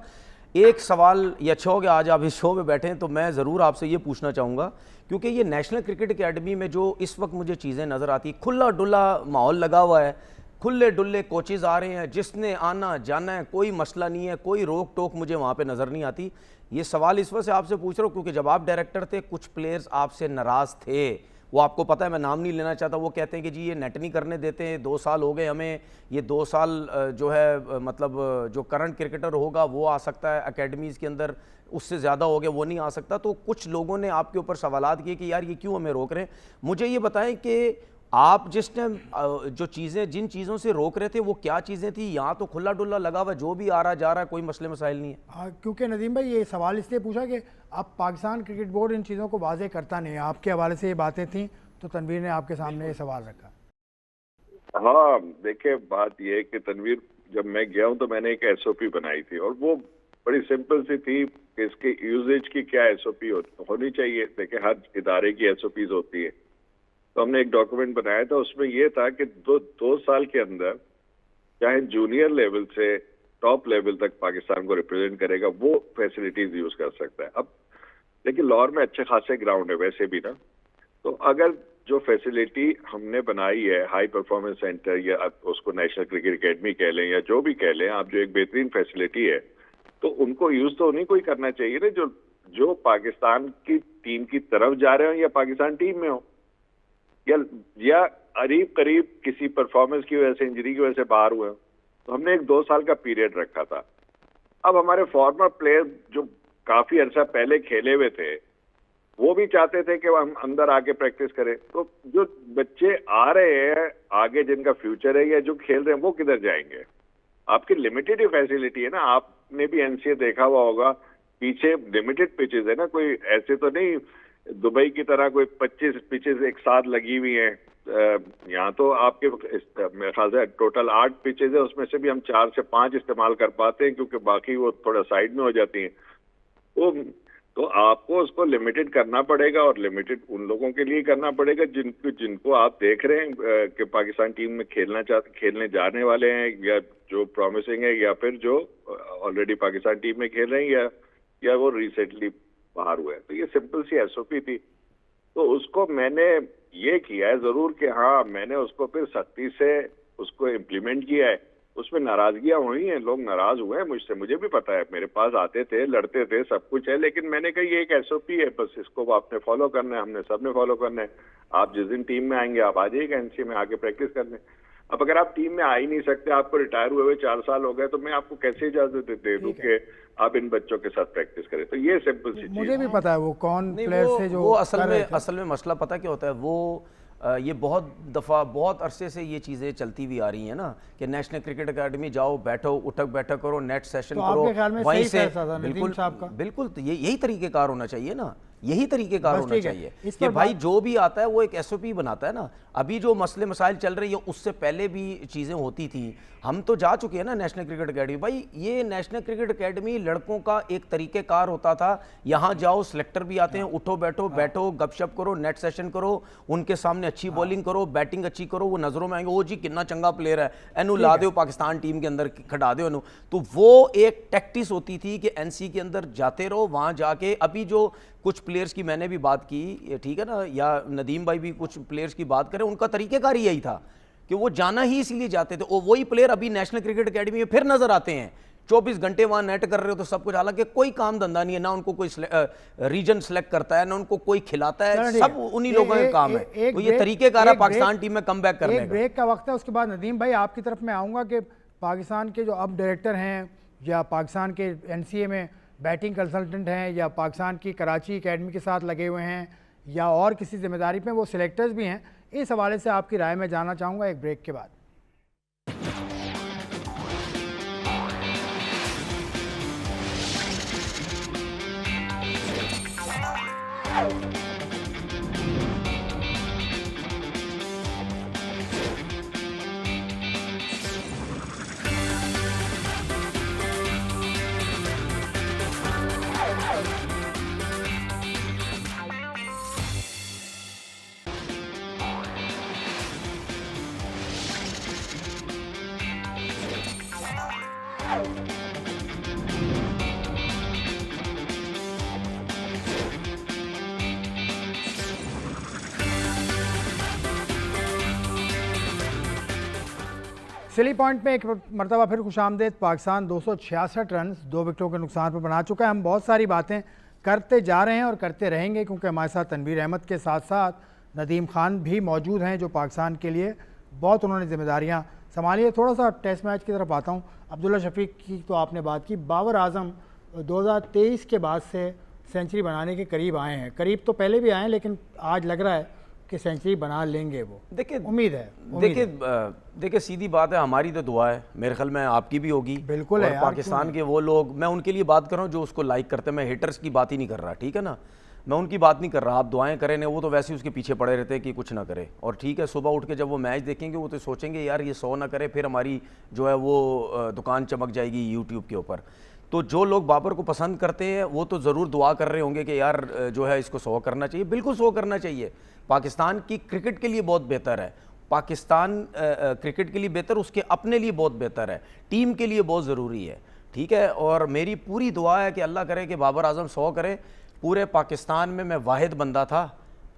Speaker 2: एक सवाल ये अच्छा हो गया आज आप इस शो में बैठे हैं तो मैं ज़रूर आपसे ये पूछना चाहूँगा, क्योंकि ये नेशनल क्रिकेट एकेडमी में जो इस वक्त मुझे चीज़ें नज़र आती, खुला डुला माहौल लगा हुआ है, खुले डुल्ले कोचेज़ आ रहे हैं, जिसने आना जाना है कोई मसला नहीं है, कोई रोक टोक मुझे वहाँ पे नज़र नहीं आती। ये सवाल इस वजह से आपसे पूछ रहा हूँ क्योंकि जब आप डायरेक्टर थे कुछ प्लेयर्स आपसे नाराज़ थे, वो आपको पता है, मैं नाम नहीं लेना चाहता, वो कहते हैं कि जी ये नेट नहीं करने देते हैं, 2 साल हो गए हमें, ये 2 साल जो है मतलब जो करंट क्रिकेटर होगा वो आ सकता है एकेडमीज़ के अंदर, उससे ज़्यादा हो गया वो नहीं आ सकता। तो कुछ लोगों ने आपके ऊपर सवालात किए कि यार ये क्यों हमें रोक रहे हैं। मुझे ये बताएं कि आप जिस टाइम जो चीज़ें जिन चीज़ों से रोक रहे थे वो क्या चीज़ें थी? यहाँ तो खुला डुल्ला लगा हुआ, जो भी आ रहा जा रहा है, कोई मसले मसाइल नहीं है।
Speaker 1: हाँ, क्योंकि नदीम भाई ये सवाल इसलिए पूछा कि अब पाकिस्तान क्रिकेट बोर्ड इन चीज़ों को वाज़ेह करता नहीं है, आपके हवाले से ये बातें थी तो तनवीर ने आपके सामने ये सवाल रखा।
Speaker 3: हाँ देखिए, बात ये है कि तनवीर, जब मैं गया हूँ तो मैंने एक एसओपी बनाई थी और वो बड़ी सिंपल सी थी कि इसके यूजेज की क्या एसओपी होनी चाहिए। देखिए हर इदारे की एसओपीज होती है, तो हमने एक डॉक्यूमेंट बनाया था, उसमें ये था कि दो साल के अंदर चाहे जूनियर लेवल से टॉप लेवल तक पाकिस्तान को रिप्रेजेंट करेगा वो फैसिलिटीज यूज कर सकता है। अब देखिए लाहौर में अच्छे खासे ग्राउंड है वैसे भी ना, तो अगर जो फैसिलिटी हमने बनाई है, हाई परफॉर्मेंस सेंटर या आप उसको नेशनल क्रिकेट एकेडमी कह लें या जो भी कह लें आप, जो एक बेहतरीन फैसिलिटी है, तो उनको यूज तो नहीं कोई करना चाहिए ना, जो पाकिस्तान की टीम की तरफ जा रहे हो या पाकिस्तान टीम में हो या करीब करीब किसी परफॉर्मेंस की वजह से, इंजरी की वजह से बाहर हुए हो। तो हमने एक 2 साल का पीरियड रखा था। अब हमारे फॉर्मर प्लेयर जो काफी अर्सा पहले खेले हुए थे वो भी चाहते थे कि हम अंदर आके प्रैक्टिस करें, तो जो बच्चे आ रहे हैं आगे जिनका फ्यूचर है या जो खेल रहे हैं वो किधर जाएंगे? आपकी लिमिटेड ही फैसिलिटी है ना, आपने भी एनसीए देखा हुआ होगा, पीछे लिमिटेड पिचेस है ना, कोई ऐसे तो नहीं दुबई की तरह कोई 25 पिचेस एक साथ लगी हुई हैं। यहाँ तो आपके मेरे ख्याल से टोटल 8 पिचेस है, उसमें से भी हम 4 से 5 इस्तेमाल कर पाते हैं क्योंकि बाकी वो थोड़ा साइड में हो जाती हैं। तो आपको उसको लिमिटेड करना पड़ेगा और लिमिटेड उन लोगों के लिए करना पड़ेगा जिनको आप देख रहे हैं कि पाकिस्तान टीम में खेलने जाने वाले हैं, या जो प्रॉमिसिंग है, या फिर जो ऑलरेडी पाकिस्तान टीम में खेल रहे हैं या वो रिसेंटली बाहर हुए हैं। तो ये सिंपल सी एसओपी थी, तो उसको मैंने ये किया है जरूर कि हाँ मैंने उसको फिर सख्ती से उसको इम्प्लीमेंट किया है। उसमें नाराजगियां हुई हैं, लोग नाराज हुए हैं मुझसे, मुझे भी पता है, मेरे पास आते थे, लड़ते थे, सब कुछ है, लेकिन मैंने कहा ये एक एसओपी है, बस इसको आपने फॉलो करना है, हमने सबने फॉलो करना है। आप जिस दिन टीम में आएंगे आप आ जाइएगा एनसीए में आके प्रैक्टिस करने। अब अगर आप टीम में आ ही नहीं सकते, आपको रिटायर हुए 4 साल हो गए, तो मैं आपको कैसे इजाजत दे दूं कि आप इन बच्चों के साथ प्रैक्टिस करें? तो ये सिंपल सी चीज।
Speaker 1: मुझे भी पता है वो कौन प्लेयर से जो
Speaker 2: वो असल में मसला पता क्या होता है, वो ये बहुत दफ़ा बहुत अरसे से ये चीज़ें चलती हुई आ रही हैं ना कि नेशनल क्रिकेट एकेडमी जाओ, बैठो, उठक बैठक करो, नेट सेशन
Speaker 1: तो
Speaker 2: करो,
Speaker 1: आपके ख्याल में
Speaker 2: वहीं
Speaker 1: सही
Speaker 2: से
Speaker 1: फैसला था नदीम साहब का?
Speaker 2: बिल्कुल, तो यही तरीक़ेकार होना चाहिए ना, यही तरीक़ेकार
Speaker 1: बस
Speaker 2: होना
Speaker 1: ठीक है।
Speaker 2: चाहिए
Speaker 1: इस
Speaker 2: कि
Speaker 1: पर
Speaker 2: भाई जो भी आता है वो एक एसओपी बनाता है ना। अभी जो मसले मसाइल चल रही है उससे पहले भी चीज़ें होती थी, हम तो जा चुके हैं ना नेशनल क्रिकेट एकेडमी। भाई ये नेशनल क्रिकेट एकेडमी लड़कों का एक तरीक़ेकार होता था, यहाँ जाओ, सिलेक्टर भी आते हैं, उठो बैठो गपशप करो, नेट सेशन करो, उनके सामने अच्छी बॉलिंग करो, बैटिंग अच्छी करो, वो नज़रों में आएंगे, ओ जी कितना चंगा प्लेयर है, एनू ला दो पाकिस्तान टीम के अंदर खड़ा दो एनू। तो वो एक टैक्टिस होती थी कि एनसी के अंदर जाते रहो, वहाँ जाके अभी जो कुछ प्लेयर्स की मैंने भी बात की, ठीक है ना, या नदीम भाई भी कुछ प्लेयर्स की बात करें, उनका तरीक़ेकार ही यही था कि वो जाना ही इसलिए जाते थे। और वही प्लेयर अभी नेशनल क्रिकेट एकेडमी में फिर नजर आते हैं, 24 घंटे वहां नेट कर रहे हो तो सब कुछ, हालांकि कोई काम धंधा नहीं है ना, उनको कोई रीजन सेलेक्ट करता है ना उनको कोई खिलाता है, सब उन्हीं लोगों का काम है। तो ये तरीक़ेकार है पाकिस्तान टीम में कम बैक करने का।
Speaker 1: ब्रेक का वक्त है, उसके बाद नदीम भाई आपकी तरफ मैं आऊँगा कि पाकिस्तान के जो अब डायरेक्टर हैं या पाकिस्तान के एनसीए में बैटिंग कंसल्टेंट हैं या पाकिस्तान की कराची एकेडमी के साथ लगे हुए हैं या और किसी जिम्मेदारी पे वो सिलेक्टर्स भी हैं, इस हवाले से आपकी राय मैं जानना चाहूँगा एक ब्रेक के बाद। सिली पॉइंट में एक मरतबा फिर खुशामदेद। पाकिस्तान 266 रन 2 विकेटों के नुकसान पर बना चुका है। हम बहुत सारी बातें करते जा रहे हैं और करते रहेंगे क्योंकि हमारे साथ तनवीर अहमद के साथ साथ नदीम खान भी मौजूद हैं जो पाकिस्तान के लिए बहुत उन्होंने जिम्मेदारियां संभाली है। थोड़ा सा टेस्ट मैच की तरफ आता हूँ। अब्दुल्ला शफीक की तो आपने बात की, बाबर आजम 2023 के बाद से सेंचुरी बनाने के करीब आए हैं। करीब तो पहले भी आए हैं लेकिन आज लग रहा है कि सेंचुरी बना लेंगे वो।
Speaker 2: देखिए
Speaker 1: उम्मीद है।
Speaker 2: देखिए सीधी बात है, हमारी तो दुआ है, मेरे ख्याल में आपकी भी होगी।
Speaker 1: बिल्कुल है।
Speaker 2: पाकिस्तान के वो लोग, मैं उनके लिए बात कर रहा हूँ जो उसको लाइक करते हैं। मैं हेटर्स की बात ही नहीं कर रहा, ठीक है ना, मैं उनकी बात नहीं कर रहा। आप दुआएं करें ना, वो तो वैसे ही उसके पीछे पड़े रहते हैं कि कुछ ना करे। और ठीक है, सुबह उठ के जब वो मैच देखेंगे वो तो सोचेंगे यार ये 100 ना करे, फिर हमारी जो है वो दुकान चमक जाएगी यूट्यूब के ऊपर। तो जो लोग बाबर को पसंद करते हैं वो तो ज़रूर दुआ कर रहे होंगे कि यार जो है इसको 100 करना चाहिए। बिल्कुल 100 करना चाहिए। पाकिस्तान की क्रिकेट के लिए बहुत बेहतर है, पाकिस्तान क्रिकेट के लिए बेहतर, उसके अपने लिए बहुत बेहतर है, टीम के लिए बहुत ज़रूरी है, ठीक है। और मेरी पूरी दुआ है कि अल्लाह करे कि बाबर आजम 100 करे। पूरे पाकिस्तान में मैं वाहिद बंदा था,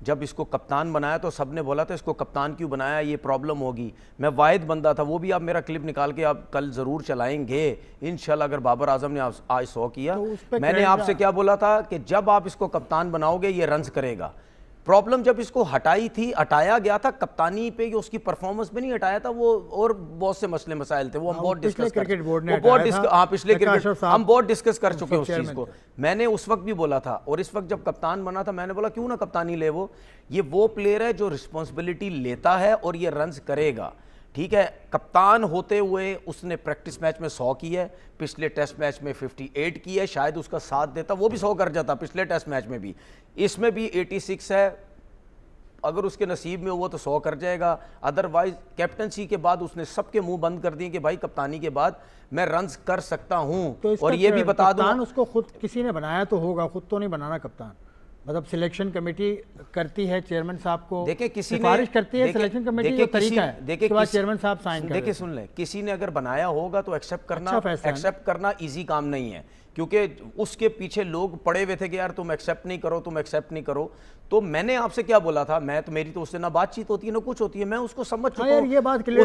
Speaker 2: जब इसको कप्तान बनाया तो सब ने बोला था इसको कप्तान क्यों बनाया, ये प्रॉब्लम होगी। मैं वाहिद बंदा था, वो भी आप मेरा क्लिप निकाल के आप कल ज़रूर चलाएंगे इंशाल्लाह। अगर बाबर आजम ने आज 100 किया,
Speaker 1: तो
Speaker 2: मैंने आपसे क्या बोला था कि जब आप इसको कप्तान बनाओगे ये रन्स करेगा। प्रॉब्लम जब इसको हटाया गया था कप्तानी पे, उसकी परफॉर्मेंस पे नहीं हटाया था वो, और बहुत से मसले मसाइल थे वो हम बहुत डिस्कस
Speaker 1: क्रिकेट बोर्ड ने
Speaker 2: पिछले क्रिकेट हम बहुत डिस्कस कर चुके हैं उस चीज़ को। मैंने उस वक्त भी बोला था, और इस वक्त जब कप्तान बना था मैंने बोला क्यों ना कप्तानी ले वो प्लेयर है जो रिस्पॉन्सिबिलिटी लेता है और ये रन्स करेगा, ठीक है। कप्तान होते हुए उसने प्रैक्टिस मैच में 100 की है, पिछले टेस्ट मैच में 58 की है। शायद उसका साथ देता वो भी 100 कर जाता पिछले टेस्ट मैच में भी, इसमें भी 86 है। अगर उसके नसीब में हुआ तो 100 कर जाएगा। अदरवाइज कैप्टनसी के बाद उसने सबके मुंह बंद कर दिए कि भाई कप्तानी के बाद मैं रन्स कर सकता हूं।
Speaker 1: तो
Speaker 2: और ये भी बता दूं,
Speaker 1: उसको खुद किसी ने बनाया तो होगा, खुद तो नहीं बनाना कप्तान। मतलब सिलेक्शन कमेटी करती है, चेयरमैन साहब को
Speaker 2: देखिए किसी
Speaker 1: सिफारिश करती है सिलेक्शन कमेटी, जो तरीका है
Speaker 2: देखिए
Speaker 1: बाद चेयरमैन साहब साइन करते हैं।
Speaker 2: देखिए सुन ले, किसी ने अगर बनाया होगा तो एक्सेप्ट करना इजी काम नहीं है, क्योंकि उसके पीछे लोग पड़े हुए थे कि यार तुम एक्सेप्ट नहीं करो, तुम एक्सेप्ट नहीं करो। तो मैंने आपसे क्या बोला था, मैं तो मेरी तो उससे ना बातचीत होती है ना कुछ होती है, मैं उसको समझ चुका हूं।
Speaker 1: ये बात क्लियर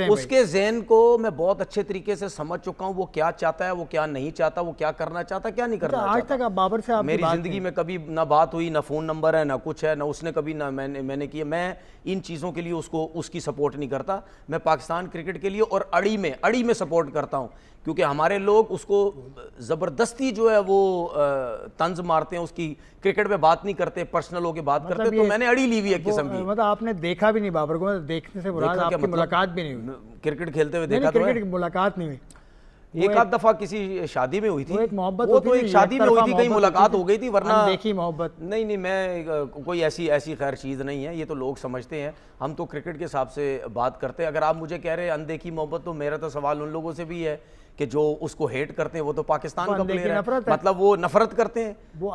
Speaker 2: उसके ज़हन को मैं बहुत अच्छे तरीके से समझ चुका हूं, वो क्या चाहता है, वो क्या नहीं चाहता, वो क्या करना चाहता, क्या नहीं करना चाहता।
Speaker 1: आज तक बाबर से
Speaker 2: मेरी जिंदगी में कभी ना बात हुई, ना फोन नंबर है, ना कुछ है, ना उसने कभी ना मैंने किया। मैं इन चीज़ों के लिए उसकी सपोर्ट नहीं करता। मैं पाकिस्तान क्रिकेट के लिए और अड़ी में सपोर्ट करता हूँ, क्योंकि हमारे लोग उसको ज़बरदस्ती जो है वो तंज मारते हैं, उसकी क्रिकेट पे बात नहीं करते, पर्सनल होके बात करते। तो मैंने अड़ी ली हुई है किस्म की।
Speaker 1: मतलब आपने देखा भी नहीं बाबर को, मतलब देखने से मुराद आपकी मुलाकात भी नहीं हुई,
Speaker 2: क्रिकेट खेलते हुए देखा तो
Speaker 1: क्रिकेट की मुलाकात नहीं हुई।
Speaker 2: एक आध दफा किसी शादी में हुई थी,
Speaker 1: एक मोहब्बत,
Speaker 2: वो तो एक शादी में हुई थी, कहीं मुलाकात हो गई थी, वरना
Speaker 1: देखी मोहब्बत
Speaker 2: नहीं। मैं कोई ऐसी खैर चीज़ नहीं है, ये तो लोग समझते हैं। हम तो क्रिकेट के हिसाब से बात करते हैं। अगर आप मुझे कह रहे हैं अनदेखी मोहब्बत, तो मेरा तो सवाल उन लोगों से भी है कि जो उसको हेट करते हैं, वो तो पाकिस्तान का प्लेयर है, मतलब वो नफरत करते हैं, वो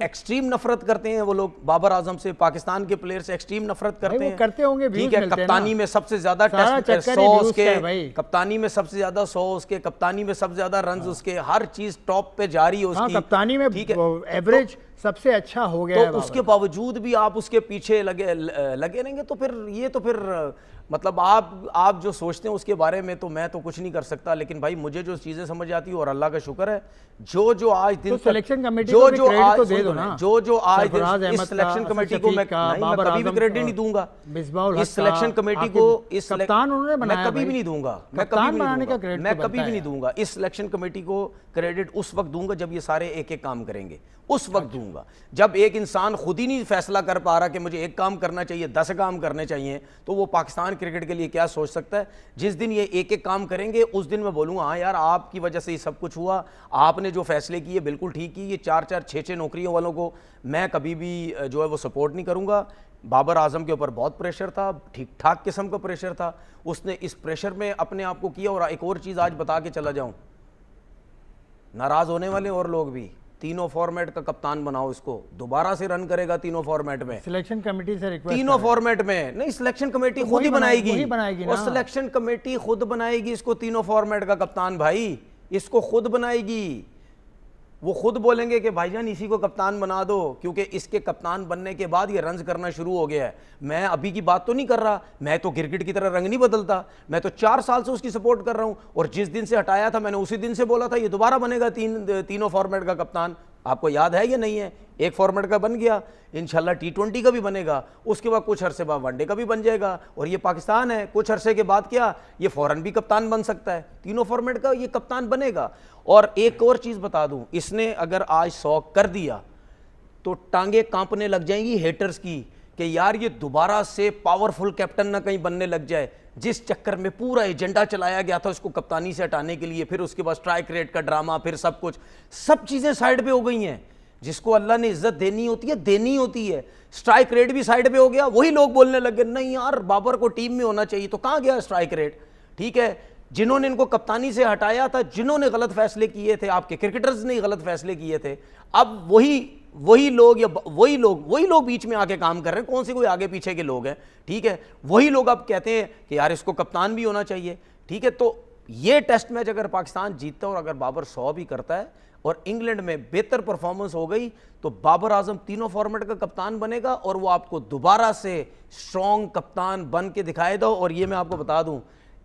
Speaker 2: एक्सट्रीम नफरत करते हैं। वो लोग बाबर आजम से, पाकिस्तान के प्लेयर से एक्सट्रीम नफरत करते हैं,
Speaker 1: करते होंगे।
Speaker 2: ठीक है, कप्तानी में सबसे ज्यादा टेस्ट 100 उसके, कप्तानी में सबसे ज्यादा 100 उसके, कप्तानी में सबसे ज्यादा रन उसके, हर चीज टॉप पे जारी है उसकी।
Speaker 1: कप्तानी में एवरेज सबसे अच्छा हो गया
Speaker 2: तो
Speaker 1: है बाबर।
Speaker 2: उसके बावजूद भी आप उसके पीछे लगे रहेंगे तो फिर ये तो फिर मतलब आप जो सोचते हैं उसके बारे में तो मैं तो कुछ नहीं कर सकता, लेकिन भाई मुझे जो चीजें समझ आती है और अल्लाह का शुक्र है जो आज दिन
Speaker 1: तो
Speaker 2: तक
Speaker 1: सिलेक्शन कमेटी को भी क्रेडिट तो दे दो ना।
Speaker 2: जो आज
Speaker 1: सरफराज
Speaker 2: इस
Speaker 1: अहमद
Speaker 2: सिलेक्शन
Speaker 1: का,
Speaker 2: कमेटी
Speaker 1: असद
Speaker 2: को मैं
Speaker 1: शफीक का,
Speaker 2: नहीं, मैं
Speaker 1: बाबर
Speaker 2: कभी भी
Speaker 1: आजम
Speaker 2: क्रेडिट
Speaker 1: का,
Speaker 2: नहीं दूंगा
Speaker 1: मिसबाहुल हक
Speaker 2: इस सिलेक्शन
Speaker 1: का,
Speaker 2: कमेटी
Speaker 1: आखिर
Speaker 2: को।
Speaker 1: कप्तान उन्होंने
Speaker 2: मैं
Speaker 1: बनाया
Speaker 2: कभी भी
Speaker 1: भाई।
Speaker 2: नहीं दूंगा, मैं
Speaker 1: कप्तान
Speaker 2: कभी भी
Speaker 1: बनाने
Speaker 2: नहीं
Speaker 1: का
Speaker 2: दूंगा,
Speaker 1: क्रेडिट
Speaker 2: मैं
Speaker 1: तो
Speaker 2: कभी
Speaker 1: बनता
Speaker 2: भी नहीं
Speaker 1: है।
Speaker 2: दूंगा इस सिलेक्शन कमेटी को क्रेडिट। उस वक्त दूंगा जब ये सारे एक एक काम करेंगे, उस वक्त दूंगा। जब एक इंसान खुद ही नहीं फैसला कर पा रहा कि मुझे एक काम करना चाहिए, 10 काम करने चाहिए, तो वो पाकिस्तान क्रिकेट के लिए क्या सोच सकता है। जिस दिन ये एक एक काम करेंगे उस दिन मैं बोलूंगा हाँ यार आपकी वजह से ये सब कुछ हुआ, आपने जो फैसले किए बिल्कुल ठीक किए। ये 4-4 6-6 नौकरियों वालों को मैं कभी भी जो है वो सपोर्ट नहीं करूंगा। बाबर आजम के ऊपर बहुत प्रेशर था, ठीक ठाक किस्म का प्रेशर था, उसने इस प्रेशर में अपने आप को किया। और एक और चीज आज बता के चला जाऊं, नाराज होने वाले और लोग भी, तीनों फॉर्मेट का कप्तान बनाओ, इसको दोबारा से रन करेगा तीनों फॉर्मेट में,
Speaker 1: सिलेक्शन कमेटी से रिक्वेस्ट
Speaker 2: तीनों फॉर्मेट में। नहीं, सिलेक्शन कमेटी खुद ही बनाएगी,
Speaker 1: वही बनाएगी
Speaker 2: और
Speaker 1: ना।
Speaker 2: सिलेक्शन कमेटी खुद बनाएगी इसको तीनों फॉर्मेट का कप्तान भाई, इसको खुद बनाएगी। वो खुद बोलेंगे कि भाईजान इसी को कप्तान बना दो, क्योंकि इसके कप्तान बनने के बाद ये रन्स करना शुरू हो गया है। मैं अभी की बात तो नहीं कर रहा, मैं तो क्रिकेट की तरह रंग नहीं बदलता, मैं तो 4 साल से उसकी सपोर्ट कर रहा हूं। और जिस दिन से हटाया था मैंने उसी दिन से बोला था ये दोबारा बनेगा तीनों फॉर्मेट का कप्तान। आपको याद है या नहीं है? एक फॉर्मेट का बन गया, इंशाल्लाह T20 का भी बनेगा, उसके बाद कुछ अरसे बाद वनडे का भी बन जाएगा। और ये पाकिस्तान है, कुछ अरसे के बाद क्या ये फौरन भी कप्तान बन सकता है, तीनों फॉर्मेट का ये कप्तान बनेगा। और एक और चीज बता दूं, इसने अगर आज 100 कर दिया तो टांगे कांपने लग जाएंगी हेटर्स की कि यार ये दोबारा से पावरफुल कैप्टन ना कहीं बनने लग जाए। जिस चक्कर में पूरा एजेंडा चलाया गया था उसको कप्तानी से हटाने के लिए, फिर उसके बाद स्ट्राइक रेट का ड्रामा, फिर सब कुछ, सब चीजें साइड पे हो गई हैं। जिसको अल्लाह ने इज्जत देनी होती है देनी होती है। स्ट्राइक रेट भी साइड पे हो गया, वही लोग बोलने लगे नहीं यार बाबर को टीम में होना चाहिए, तो कहां गया स्ट्राइक रेट? ठीक है, जिन्होंने इनको कप्तानी से हटाया था, जिन्होंने गलत फैसले किए थे, आपके क्रिकेटर्स ने गलत फैसले किए थे, अब वही लोग बीच में आके काम कर रहे हैं। कौन से कोई आगे पीछे के लोग हैं, ठीक है, वही लोग अब कहते हैं कि यार इसको कप्तान भी होना चाहिए। ठीक है, तो ये टेस्ट मैच अगर पाकिस्तान जीतता है और अगर बाबर 100 भी करता है और इंग्लैंड में बेहतर परफॉर्मेंस हो गई, तो बाबर आजम तीनों फॉर्मेट का कप्तान बनेगा और वो आपको दोबारा से स्ट्रॉन्ग कप्तान बन के दिखाएगा। और ये मैं आपको बता दूं,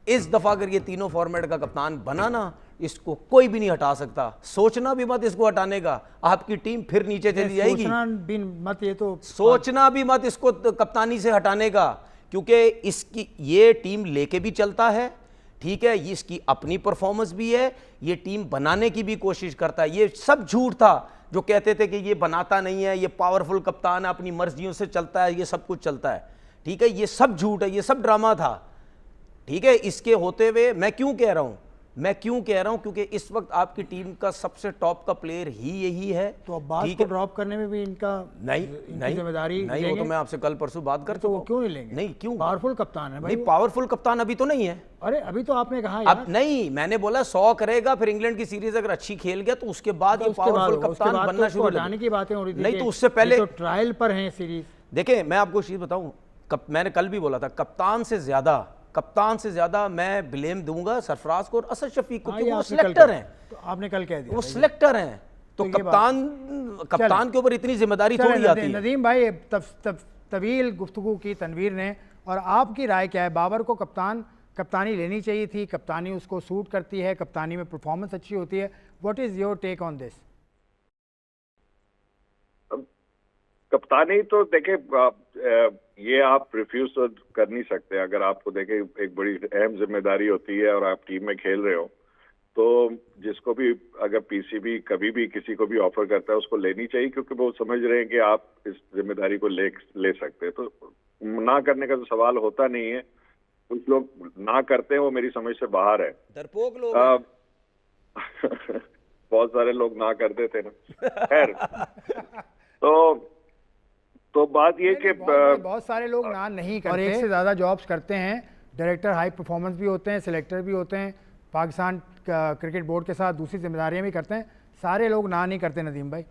Speaker 2: इस दफा अगर ये तीनों फॉर्मेट का कप्तान बना ना, इसको कोई भी नहीं हटा सकता। सोचना भी मत इसको हटाने का, आपकी टीम फिर नीचे चली जाएगी।
Speaker 1: सोचना भी मत, ये तो
Speaker 2: सोचना भी मत इसको कप्तानी से हटाने का, क्योंकि इसकी ये टीम लेके भी चलता है, ठीक है, ये इसकी अपनी परफॉर्मेंस भी है, ये टीम बनाने की भी कोशिश करता है। ये सब झूठ था जो कहते थे कि ये बनाता नहीं है, ये पावरफुल कप्तान है, अपनी मर्जियों से चलता है, ये सब कुछ चलता है। ठीक है, ये सब झूठ है, ये सब ड्रामा था। ठीक है, इसके होते हुए मैं क्यों कह रहा हूं, क्योंकि इस वक्त आपकी टीम का सबसे टॉप का प्लेयर ही यही है।
Speaker 1: तो अब्बास को ड्रॉप करने में भी इनका
Speaker 2: नहीं
Speaker 1: जिम्मेदारी
Speaker 2: नहीं, वो तो मैं आपसे कल परसों बात कर
Speaker 1: तो वो क्यों नहीं लेंगे?
Speaker 2: नहीं, क्यों?
Speaker 1: पावरफुल कप्तान है भाई।
Speaker 2: नहीं, पावरफुल कप्तान अभी तो नहीं है।
Speaker 1: अरे अभी तो आपने कहा
Speaker 2: अब नहीं, मैंने बोला 100 करेगा, फिर इंग्लैंड की सीरीज अगर अच्छी खेल गया तो उसके बाद ये पावरफुल कप्तान बनना शुरू
Speaker 1: होने की बातें हो रही थी।
Speaker 2: नहीं, तो उससे पहले
Speaker 1: तो ट्रायल पर है सीरीज।
Speaker 2: देखिए, मैं आपको चीज बताऊं, मैंने कल भी बोला था, कप्तान से ज्यादा मैं ब्लेम दूंगा सरफराज को और असद शफीक को, क्योंकि वो सिलेक्टर हैं।
Speaker 1: तो आपने कल कह दिया
Speaker 2: वो सिलेक्टर हैं, तो कप्तान के ऊपर इतनी जिम्मेदारी थोड़ी आती है।
Speaker 1: नदीम भाई, तवील गुफ्तगू की तनवीर ने, और आपकी राय क्या है? बाबर को कप्तानी लेनी चाहिए थी, कप्तानी उसको सूट करती है, कप्तानी में परफॉर्मेंस अच्छी होती है। What is your take on this?
Speaker 3: कप्तानी तो देखे, ये आप रिफ्यूज तो कर नहीं सकते। अगर आपको देखे एक बड़ी अहम जिम्मेदारी होती है और आप टीम में खेल रहे हो, तो जिसको भी अगर पीसीबी कभी भी किसी को भी ऑफर करता है उसको लेनी चाहिए, क्योंकि वो समझ रहे हैं कि आप इस जिम्मेदारी को ले सकते हैं। तो ना करने का तो सवाल होता नहीं है। कुछ लोग ना करते हैं, वो मेरी समझ से बाहर है,
Speaker 2: डरपोक लोग
Speaker 3: बहुत सारे लोग ना कर देते ना। खैर, तो बात ये कि
Speaker 1: बहुत सारे लोग ना नहीं करते और एक से ज़्यादा जॉब्स करते हैं। डायरेक्टर हाई परफॉर्मेंस भी होते हैं, सिलेक्टर भी होते हैं, पाकिस्तान क्रिकेट बोर्ड के साथ दूसरी जिम्मेदारियां भी करते हैं। सारे लोग ना नहीं करते नदीम भाई।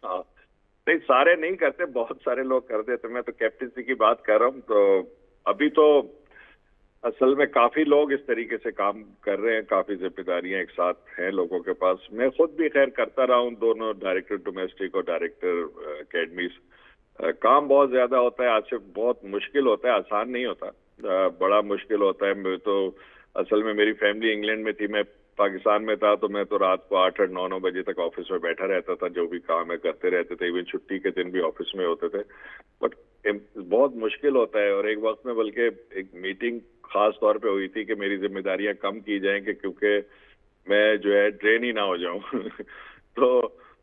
Speaker 3: नहीं, सारे नहीं करते, बहुत सारे लोग कर देते। मैं तो कैप्टनसी की बात कर रहा हूँ। तो अभी तो असल में काफी लोग इस तरीके से काम कर रहे हैं, काफी जिम्मेदारियां एक साथ हैं लोगों के पास। मैं खुद भी खैर करता रहा हूँ, दोनों डायरेक्टर डोमेस्टिक और डायरेक्टर एकेडमीज। काम बहुत ज्यादा होता है, आज से बहुत मुश्किल होता है, आसान नहीं होता। बड़ा मुश्किल होता है। मैं तो असल में मेरी फैमिली इंग्लैंड में थी, मैं पाकिस्तान में था, तो मैं तो रात को 8 और 9 बजे तक ऑफिस में बैठा रहता था, जो भी काम है करते रहते थे। इवन छुट्टी के दिन भी ऑफिस में होते थे। बट बहुत मुश्किल होता है। और एक वक्त में बल्कि एक मीटिंग खास तौर पे हुई थी कि मेरी जिम्मेदारियां कम की जाएं कि क्योंकि मैं जो है ड्रेन ही ना हो जाऊं तो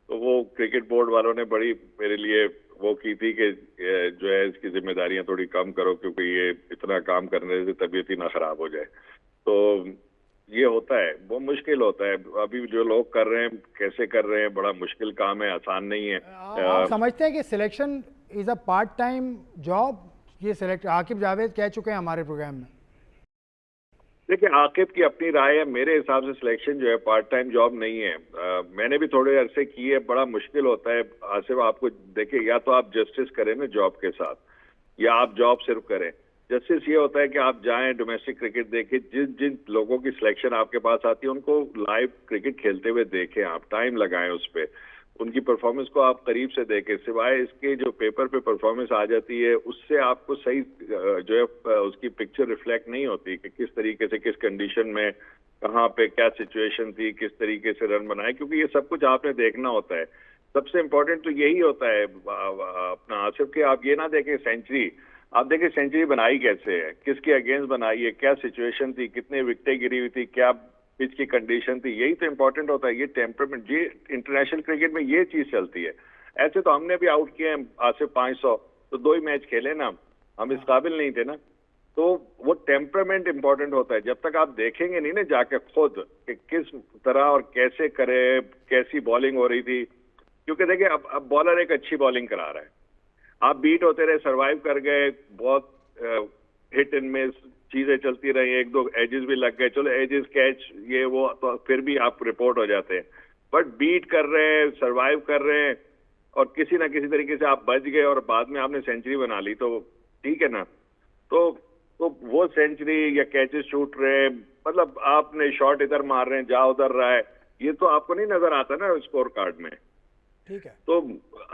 Speaker 3: वो क्रिकेट बोर्ड वालों ने बड़ी मेरे लिए वो की थी कि जो है इसकी जिम्मेदारियां थोड़ी कम करो, क्योंकि ये इतना काम करने से तबीयत ही ना खराब हो जाए। तो ये होता है, वो मुश्किल होता है। अभी जो लोग कर रहे हैं, कैसे कर रहे हैं, बड़ा मुश्किल काम है, आसान नहीं है।
Speaker 1: आप समझते हैं कि selection is a part time job? ये सिलेक्ट आकिब जावेद कह चुके हैं हमारे प्रोग्राम में।
Speaker 3: देखिए, आकिब की अपनी राय है। मेरे हिसाब से सिलेक्शन जो है पार्ट टाइम जॉब नहीं है। मैंने भी थोड़े अरसे की है, बड़ा मुश्किल होता है। आसिफ, आपको देखिए, या तो आप जस्टिस करें ना जॉब के साथ, या आप जॉब सिर्फ करें। जस्टिस ये होता है कि आप जाएं, डोमेस्टिक क्रिकेट देखें, जिन जिन लोगों की सिलेक्शन आपके पास आती है उनको लाइव क्रिकेट खेलते हुए देखें, आप टाइम लगाएं उस पर, उनकी परफॉर्मेंस को आप करीब से देखें। सिवाय इसके जो पेपर पे परफॉर्मेंस आ जाती है, उससे आपको सही जो है उसकी पिक्चर रिफ्लेक्ट नहीं होती कि किस तरीके से, किस कंडीशन में, कहाँ पे क्या सिचुएशन थी, किस तरीके से रन बनाए, क्योंकि ये सब कुछ आपने देखना होता है। सबसे इम्पोर्टेंट तो यही होता है अपना आसिफ, कि आप ये ना देखें सेंचुरी, आप देखें सेंचुरी बनाई कैसे है, किसके अगेंस्ट बनाई है, क्या सिचुएशन थी, कितने विकेटें गिरी हुई थी, क्या पिच की कंडीशन थी। यही तो इम्पोर्टेंट होता है। ये टेम्परामेंट, ये इंटरनेशनल क्रिकेट में ये चीज चलती है। ऐसे तो हमने भी आउट किए हैं आज से 500, तो 2 ही मैच खेले ना, हम इस काबिल नहीं थे ना। तो वो टेम्परामेंट इंपॉर्टेंट होता है। जब तक आप देखेंगे नहीं ना जाके खुद कि किस तरह और कैसे करे, कैसी बॉलिंग हो रही थी, क्योंकि देखिए अब बॉलर एक अच्छी बॉलिंग करा रहा है, आप बीट होते रहे, सरवाइव कर गए, बहुत हिट एंड मिस चीजें चलती रही, 1-2 एजेस भी लग गए, चलो एजेस कैच ये वो, तो फिर भी आप रिपोर्ट हो जाते हैं। बट बीट कर रहे हैं, सरवाइव कर रहे हैं, और किसी ना किसी तरीके से आप बच गए और बाद में आपने सेंचुरी बना ली, तो ठीक है ना। तो वो सेंचुरी या कैचेस छूट रहे हैं, मतलब आपने शॉट इधर मार रहे हैं, जा उधर रहा है, ये तो आपको नहीं नजर आता ना स्कोर कार्ड में।
Speaker 1: ठीक है।
Speaker 3: तो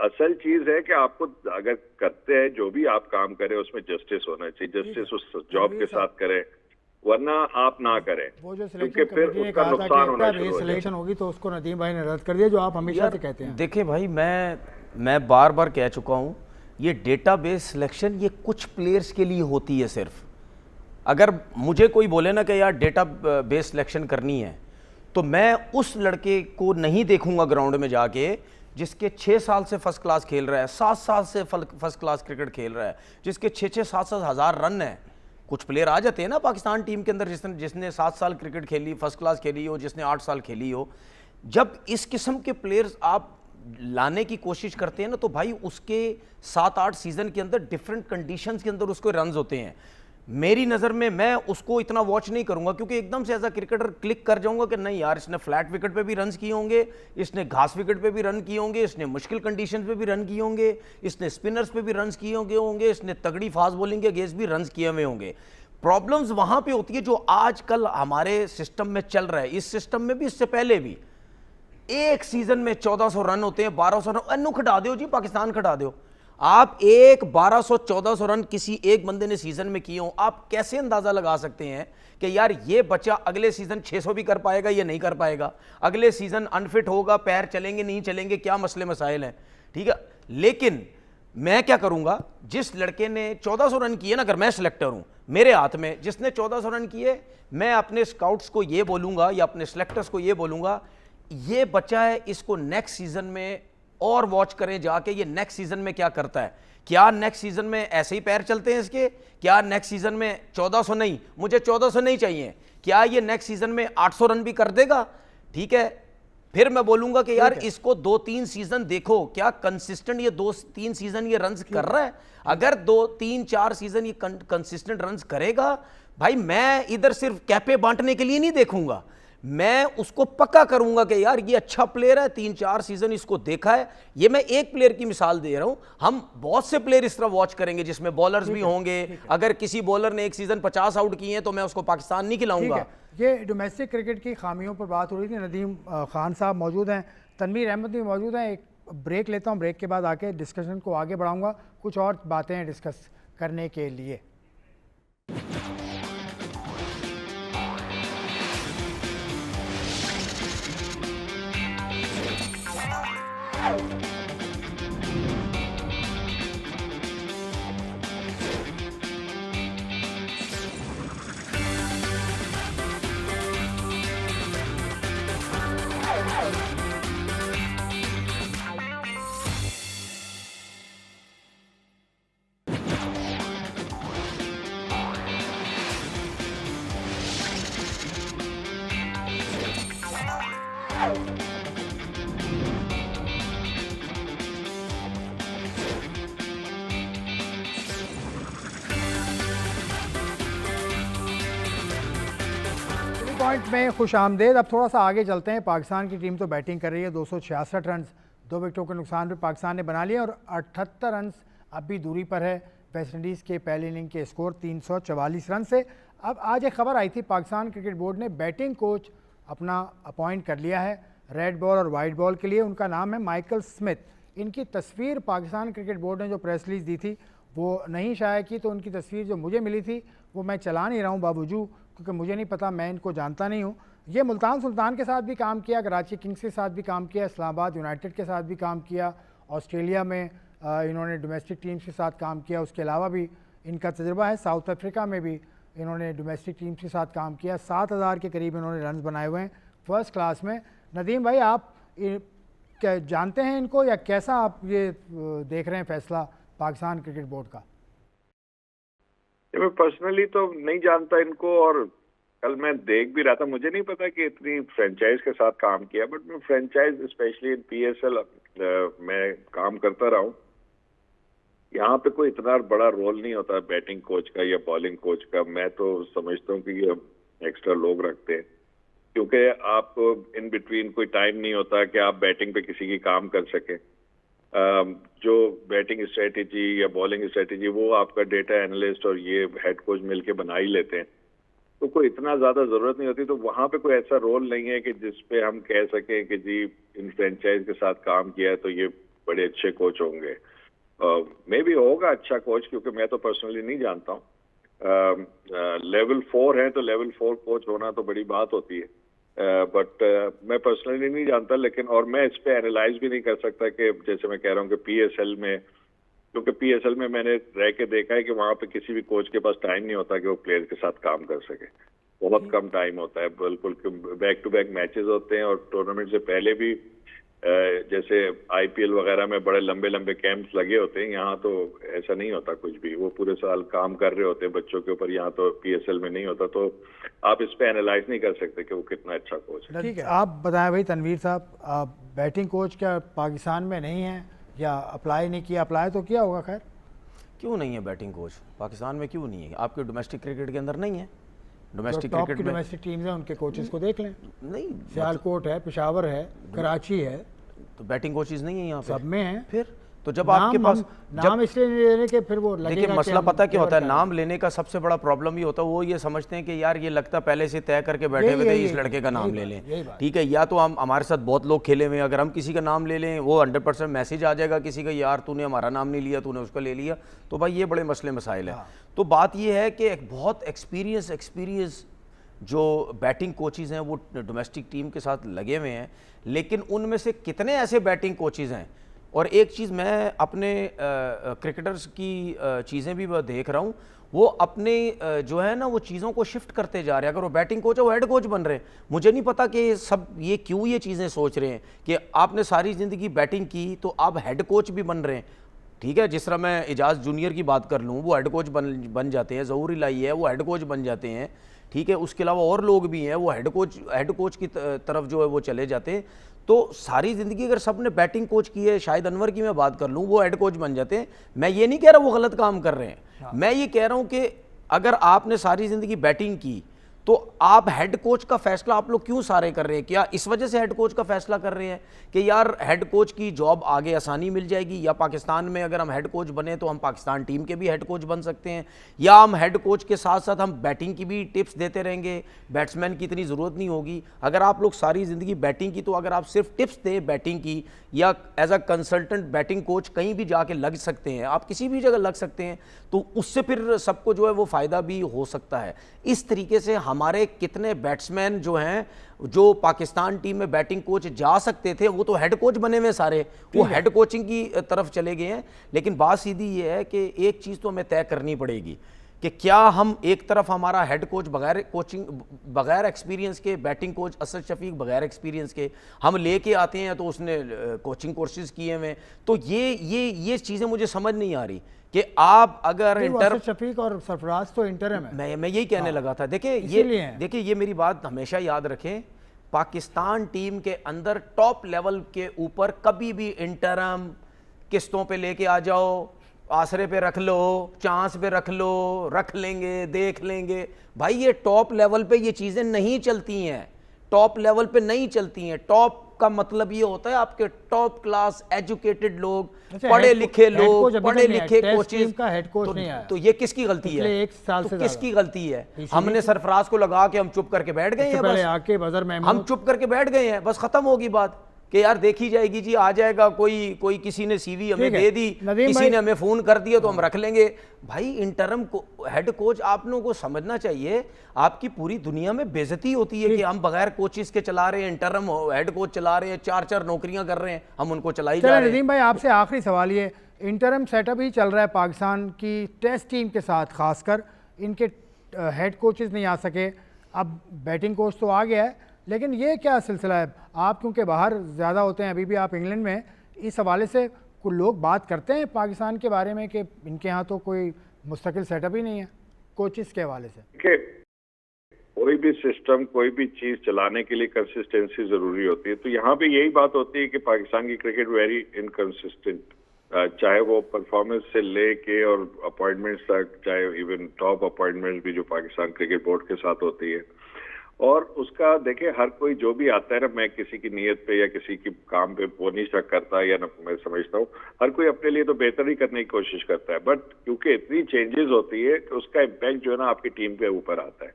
Speaker 3: असल चीज है कि आपको अगर करते हैं, जो भी आप काम करें, उसमें जस्टिस होना चाहिए। जस्टिस उस जॉब के साथ करें, वरना आप ना करें,
Speaker 1: वो जो
Speaker 3: क्योंकि
Speaker 1: सिलेक्शन
Speaker 3: फिर
Speaker 1: कमेटी ने
Speaker 3: उसका
Speaker 1: कहा था
Speaker 3: नुकसान होना
Speaker 1: कि
Speaker 3: शुरू हो
Speaker 1: सिलेक्शन
Speaker 3: जाएगा।
Speaker 1: होगी, तो उसको नदीम भाई ने रद्द कर दिया, जो आप हमेशा से कहते हैं।
Speaker 2: देखिए भाई, मैं बार बार कह चुका हूँ, ये डेटाबेस सिलेक्शन ये कुछ प्लेयर्स के लिए होती है सिर्फ। अगर मुझे कोई बोले ना कि यार डेटा बेस सिलेक्शन करनी है, तो मैं उस लड़के को नहीं देखूंगा ग्राउंड में जाके जिसके 6 साल से फर्स्ट क्लास खेल रहा है, 7 साल से फर्स्ट क्लास क्रिकेट खेल रहा है, जिसके 6-6, 7-7 हज़ार रन है। कुछ प्लेयर आ जाते हैं ना पाकिस्तान टीम के अंदर जिसने 7 साल क्रिकेट खेली, फर्स्ट क्लास खेली हो, जिसने 8 साल खेली हो। जब इस किस्म के प्लेयर्स आप लाने की कोशिश करते हैं ना, तो भाई उसके 7-8 सीजन के अंदर डिफरेंट कंडीशंस के अंदर उसको रन्स होते हैं। मेरी नज़र में मैं उसको इतना वॉच नहीं करूंगा, क्योंकि एकदम से एज अ क्रिकेटर क्लिक कर जाऊंगा कि नहीं यार, इसने फ्लैट विकेट पे भी रन्स किए होंगे, इसने घास विकेट पे भी रन किए होंगे, इसने मुश्किल कंडीशंस पे भी रन किए होंगे, इसने स्पिनर्स पे भी रन्स किए होंगे, इसने तगड़ी फास्ट बॉलिंग के अगेंस्ट भी रन्स किए हुए होंगे। प्रॉब्लम्स वहां पे होती है जो आजकल हमारे सिस्टम में चल रहा है। इस सिस्टम में भी, इससे पहले भी एक सीजन में 1400 रन होते हैं, 1200 रन, अनु खटा दो जी, पाकिस्तान खटा दो। आप एक 1200-1400 रन किसी एक बंदे ने सीजन में किए हो, आप कैसे अंदाजा लगा सकते हैं कि यार ये बच्चा अगले सीजन 600 भी कर पाएगा या नहीं कर पाएगा, अगले सीजन अनफिट होगा, पैर चलेंगे नहीं चलेंगे, क्या मसले मसाइल हैं। ठीक है, लेकिन मैं क्या करूंगा, जिस लड़के ने 1400 रन किए ना, अगर मैं सिलेक्टर हूं, मेरे हाथ में जिसने 1400 रन किए, मैं अपने स्काउट्स को ये बोलूंगा या अपने सिलेक्टर्स को ये बोलूंगा, ये बच्चा है, इसको नेक्स्ट सीजन में और वॉच करें जाके, ये नेक्स्ट सीजन में क्या करता है। क्या नेक्स्ट सीजन में ऐसे ही पैर चलते हैं इसके? क्या नेक्स्ट सीजन में 1400 नहीं, मुझे 1400 नहीं चाहिए, क्या ये नेक्स्ट सीजन में 800 रन भी कर देगा? ठीक है, फिर मैं बोलूंगा कि यार इसको 2-3 सीजन देखो, क्या कंसिस्टेंट ये 2-3 सीजन ये रन्स कर रहा है। अगर 2-3-4 सीजन ये कंसिस्टेंट रन्स करेगा, भाई मैं इधर सिर्फ कैपे बांटने के लिए नहीं देखूंगा, मैं उसको पक्का करूंगा कि यार ये अच्छा प्लेयर है, 3-4 सीजन इसको देखा है। ये मैं एक प्लेयर की मिसाल दे रहा हूं, हम बहुत से प्लेयर इस तरह वॉच करेंगे जिसमें बॉलर्स भी होंगे। अगर किसी बॉलर ने एक सीजन 50 आउट किए हैं तो मैं उसको पाकिस्तान नहीं खिलाऊंगा।
Speaker 1: ये डोमेस्टिक क्रिकेट की खामियों पर बात हो रही थी। नदीम खान साहब मौजूद हैं, तनवीर अहमद भी मौजूद हैं। एक ब्रेक लेता हूं, ब्रेक के बाद आके डिस्कशन को आगे बढ़ाऊंगा। कुछ और बातें डिस्कस करने के लिए। पॉइंट में खुश आमदेद। अब थोड़ा सा आगे चलते हैं। पाकिस्तान की टीम तो बैटिंग कर रही है, 266 रन 2 विकेटों के नुकसान पर पाकिस्तान ने बना लिए और 78 रन अब भी दूरी पर है वेस्ट इंडीज़ के पहले इनिंग के स्कोर 344 रन से। अब आज एक खबर आई थी, पाकिस्तान क्रिकेट बोर्ड ने बैटिंग कोच अपना अपॉइंट कर लिया है रेड बॉल और वाइट बॉल के लिए। उनका नाम है माइकल स्मिथ। इनकी तस्वीर पाकिस्तान क्रिकेट बोर्ड ने जो प्रेस रिलीज दी थी वो नहीं शाया की, तो उनकी तस्वीर जो मुझे मिली थी वो मैं चला नहीं रहा हूँ बावजूद, क्योंकि मुझे नहीं पता, मैं इनको जानता नहीं हूँ। ये मुल्तान सुल्तान के साथ भी काम किया, कराची किंग्स के साथ भी काम किया, इस्लामाबाद यूनाइटेड के साथ भी काम किया, ऑस्ट्रेलिया में इन्होंने डोमेस्टिक टीम्स के साथ काम किया। उसके अलावा भी इनका तजुर्बा है, साउथ अफ्रीका में भी इन्होंने डोमेस्टिक टीम्स के साथ काम किया। 7000 के करीब इन्होंने रन बनाए हुए हैं फर्स्ट क्लास में। नदीम भाई, आप क्या जानते हैं इनको, या कैसा आप ये देख रहे हैं फैसला पाकिस्तान क्रिकेट बोर्ड का?
Speaker 3: मैं पर्सनली तो नहीं जानता इनको, और कल मैं देख भी रहा था, मुझे नहीं पता कि इतनी फ्रेंचाइज के साथ काम किया, बट मैं फ्रेंचाइज स्पेशली इन PSL मैं काम करता रहा हूँ। यहाँ पे कोई इतना बड़ा रोल नहीं होता बैटिंग कोच का या बॉलिंग कोच का। मैं तो समझता हूँ कि ये एक्स्ट्रा लोग रखते हैं, क्योंकि आप इन बिटवीन कोई टाइम नहीं होता कि आप बैटिंग पे किसी की काम कर सके। जो बैटिंग स्ट्रेटेजी या बॉलिंग स्ट्रेटेजी वो आपका डेटा एनालिस्ट और ये हेड कोच मिलके बना ही लेते हैं, तो कोई इतना ज्यादा जरूरत नहीं होती। तो वहां पे कोई ऐसा रोल नहीं है कि जिसपे हम कह सकें कि जी इन फ्रेंचाइज के साथ काम किया है तो ये बड़े अच्छे कोच होंगे। मे भी होगा अच्छा कोच, क्योंकि मैं तो पर्सनली नहीं जानता हूँ। लेवल 4 है तो लेवल 4 कोच होना तो बड़ी बात होती है, बट मैं पर्सनली नहीं जानता। लेकिन और मैं इस पे एनालाइज भी नहीं कर सकता कि जैसे मैं कह रहा हूँ कि PSL में, क्योंकि PSL में मैंने रह के देखा है कि वहां पे किसी भी कोच के पास टाइम नहीं होता कि वो प्लेयर के साथ काम कर सके। बहुत कम टाइम होता है, बिल्कुल बैक टू बैक मैचेस होते हैं, और टूर्नामेंट से पहले भी जैसे IPL वगैरह में बड़े लंबे लंबे कैंप्स लगे होते हैं। यहाँ तो ऐसा नहीं होता कुछ भी, वो पूरे साल काम कर रहे होते हैं बच्चों के ऊपर। यहाँ तो PSL में नहीं होता, तो आप इस पे एनालाइज नहीं कर सकते कि वो कितना अच्छा कोच है।
Speaker 1: ठीक है, आप बताएं भाई तनवीर साहब, आप बैटिंग कोच क्या पाकिस्तान में नहीं है या अप्लाई नहीं किया? अप्लाई तो किया होगा खैर।
Speaker 2: क्यों नहीं है बैटिंग कोच पाकिस्तान में? क्यों नहीं है? आपके डोमेस्टिक क्रिकेट के अंदर नहीं है? डोमेस्टिक
Speaker 1: टॉप
Speaker 2: क्रिकेट
Speaker 1: की
Speaker 2: में
Speaker 1: डोमेस्टिक टीम्स हैं, उनके कोचेस को देख लें।
Speaker 2: नहीं,
Speaker 1: सियालकोट है, पेशावर है, कराची है,
Speaker 2: तो बैटिंग कोचेज नहीं है यहाँ पे,
Speaker 1: सब में है।
Speaker 2: फिर तो जब आपके पास
Speaker 1: नाम इसलिए नहीं लेने के फिर वो
Speaker 2: देखिए
Speaker 1: लगेगा
Speaker 2: मसला
Speaker 1: कि
Speaker 2: पता
Speaker 1: हम
Speaker 2: क्या होता है,
Speaker 1: फेवर
Speaker 2: नाम लेने का सबसे बड़ा प्रॉब्लम ये होता है, वो ये समझते हैं कि यार ये लगता पहले से तय करके बैठे हुए थे इस लड़के का नाम ले लें। ठीक है, या तो हम हमारे साथ बहुत लोग खेले हुए हैं, अगर हम किसी का नाम ले लें वो 100% मैसेज आ जाएगा किसी का, यार तूने हमारा नाम नहीं लिया, तूने उसका ले लिया। तो भाई ये बड़े मसले मसाइल हैं। तो बात ये है कि एक बहुत एक्सपीरियंस जो बैटिंग कोचेज़ हैं वो डोमेस्टिक टीम के साथ लगे हुए हैं, लेकिन उनमें से कितने ऐसे बैटिंग कोचेज़ हैं। और एक चीज़ मैं अपने क्रिकेटर्स की चीज़ें भी देख रहा हूँ, वो अपने जो है ना वो चीज़ों को शिफ्ट करते जा रहे हैं। अगर वो बैटिंग कोच है वो हेड कोच बन रहे हैं। मुझे नहीं पता कि सब ये क्यों ये चीज़ें सोच रहे हैं कि आपने सारी ज़िंदगी बैटिंग की तो आप हेड कोच भी बन रहे हैं। ठीक है, जिस तरह मैं इजाज़ जूनियर की बात कर लूँ, वो हेड कोच बन जाते हैं। ज़हूर इलाही है, वो हेड कोच बन जाते हैं। ठीक है, उसके अलावा और लोग भी हैं, वो हेड कोच की तरफ जो है वो चले जाते हैं। तो सारी ज़िंदगी अगर सब ने बैटिंग कोच की है, शायद अनवर की मैं बात कर लूँ, वो हेड कोच बन जाते हैं। मैं ये नहीं कह रहा वो गलत काम कर रहे हैं, मैं ये कह रहा हूँ कि अगर आपने सारी ज़िंदगी बैटिंग की तो आप हेड कोच का फैसला आप लोग क्यों सारे कर रहे हैं? क्या इस वजह से हेड कोच का फैसला कर रहे हैं कि यार हेड कोच की जॉब आगे आसानी मिल जाएगी, या पाकिस्तान में अगर हम हेड कोच बने तो हम पाकिस्तान टीम के भी हेड कोच बन सकते हैं, या हम हेड कोच के साथ साथ हम बैटिंग की भी टिप्स देते रहेंगे, बैट्समैन की इतनी ज़रूरत नहीं होगी? अगर आप लोग सारी ज़िंदगी बैटिंग की, तो अगर आप सिर्फ टिप्स दें बैटिंग की, या as a consultant batting coach कहीं भी जाके लग सकते हैं, आप किसी भी जगह लग सकते हैं, तो उससे फिर सबको जो है वो फ़ायदा भी हो सकता है। इस तरीके से हमारे कितने बैट्समैन जो हैं, जो पाकिस्तान टीम में बैटिंग कोच जा सकते थे, वो तो हेड कोच बने हुए सारे, वो हेड कोचिंग की तरफ चले गए हैं। लेकिन बात सीधी ये है कि एक चीज़ तो हमें तय करनी पड़ेगी कि क्या हम एक तरफ हमारा हेड कोच बगैर कोचिंग, बगैर एक्सपीरियंस के, बैटिंग कोच असद शफीक बगैर एक्सपीरियंस के हम लेके आते हैं, तो उसने कोचिंग कोर्सेज किए हुए, तो ये चीज़ें मुझे समझ नहीं आ रही कि आप अगर इंटर
Speaker 1: शफीक और सरफराज तो इंटरम है।
Speaker 2: मैं यही कहने लगा था। देखिए ये मेरी बात हमेशा याद रखें, पाकिस्तान टीम के अंदर टॉप लेवल के ऊपर कभी भी इंटरम, किस्तों पे लेके आ जाओ, आसरे पे रख लो, चांस पे रख लो, रख लेंगे, देख लेंगे, भाई ये टॉप लेवल पे ये चीज़ें नहीं चलती हैं, टॉप लेवल पे नहीं चलती हैं। टॉप का मतलब ये होता है आपके टॉप क्लास एजुकेटेड लोग, पढ़े लिखे लोग, पढ़े लिखे कोचेस
Speaker 1: का हेड कोच नहीं आया,
Speaker 2: तो ये किसकी गलती है?
Speaker 1: एक साल से
Speaker 2: किसकी गलती है? हमने सरफराज को लगा के हम चुप करके बैठ गए हैं, बस हम चुप करके बैठ गए हैं, बस खत्म होगी बात कि यार देखी जाएगी जी, आ जाएगा कोई किसी ने सीवी हमें दे दी, किसी ने हमें फोन कर दिया तो हम रख लेंगे। भाई इंटरम हेड कोच आप लोगों को समझना चाहिए, आपकी पूरी दुनिया में बेइज्जती होती है कि हम बगैर कोचिस के चला रहे हैं, इंटरम हेड कोच चला रहे हैं, 4-4 नौकरियां कर रहे हैं, हम उनको चलाई जा रहे हैं।
Speaker 1: नदीम भाई आपसे आखिरी सवाल, ये इंटरम सेटअप ही चल रहा है पाकिस्तान की टेस्ट टीम के साथ, खासकर इनके हेड कोचेस नहीं आ सके, अब बैटिंग कोच तो आ गया है, लेकिन ये क्या सिलसिला है? आप क्योंकि बाहर ज़्यादा होते हैं, अभी भी आप इंग्लैंड में, इस हवाले से कुछ लोग बात करते हैं पाकिस्तान के बारे में कि इनके यहाँ तो कोई मुस्तकिल सेटअप ही नहीं है कोचिस के हवाले से?
Speaker 3: देखिए, कोई भी सिस्टम, कोई भी चीज़ चलाने के लिए कंसिस्टेंसी ज़रूरी होती है। तो यहाँ पे यही बात होती है कि पाकिस्तान की क्रिकेट वेरी इनकंसिस्टेंट, चाहे वो परफॉर्मेंस से लेके और अपॉइंटमेंट्स तक, चाहे इवन टॉप अपॉइंटमेंट्स भी जो पाकिस्तान क्रिकेट बोर्ड के साथ होती है। और उसका देखिए, हर कोई जो भी आता है ना, मैं किसी की नीयत पे या किसी की काम पे वो नहीं शक करता, या ना मैं समझता हूँ हर कोई अपने लिए तो बेहतर ही करने की कोशिश करता है, बट क्योंकि इतनी चेंजेस होती है कि उसका इम्पैक्ट जो है ना आपकी टीम पे ऊपर आता है।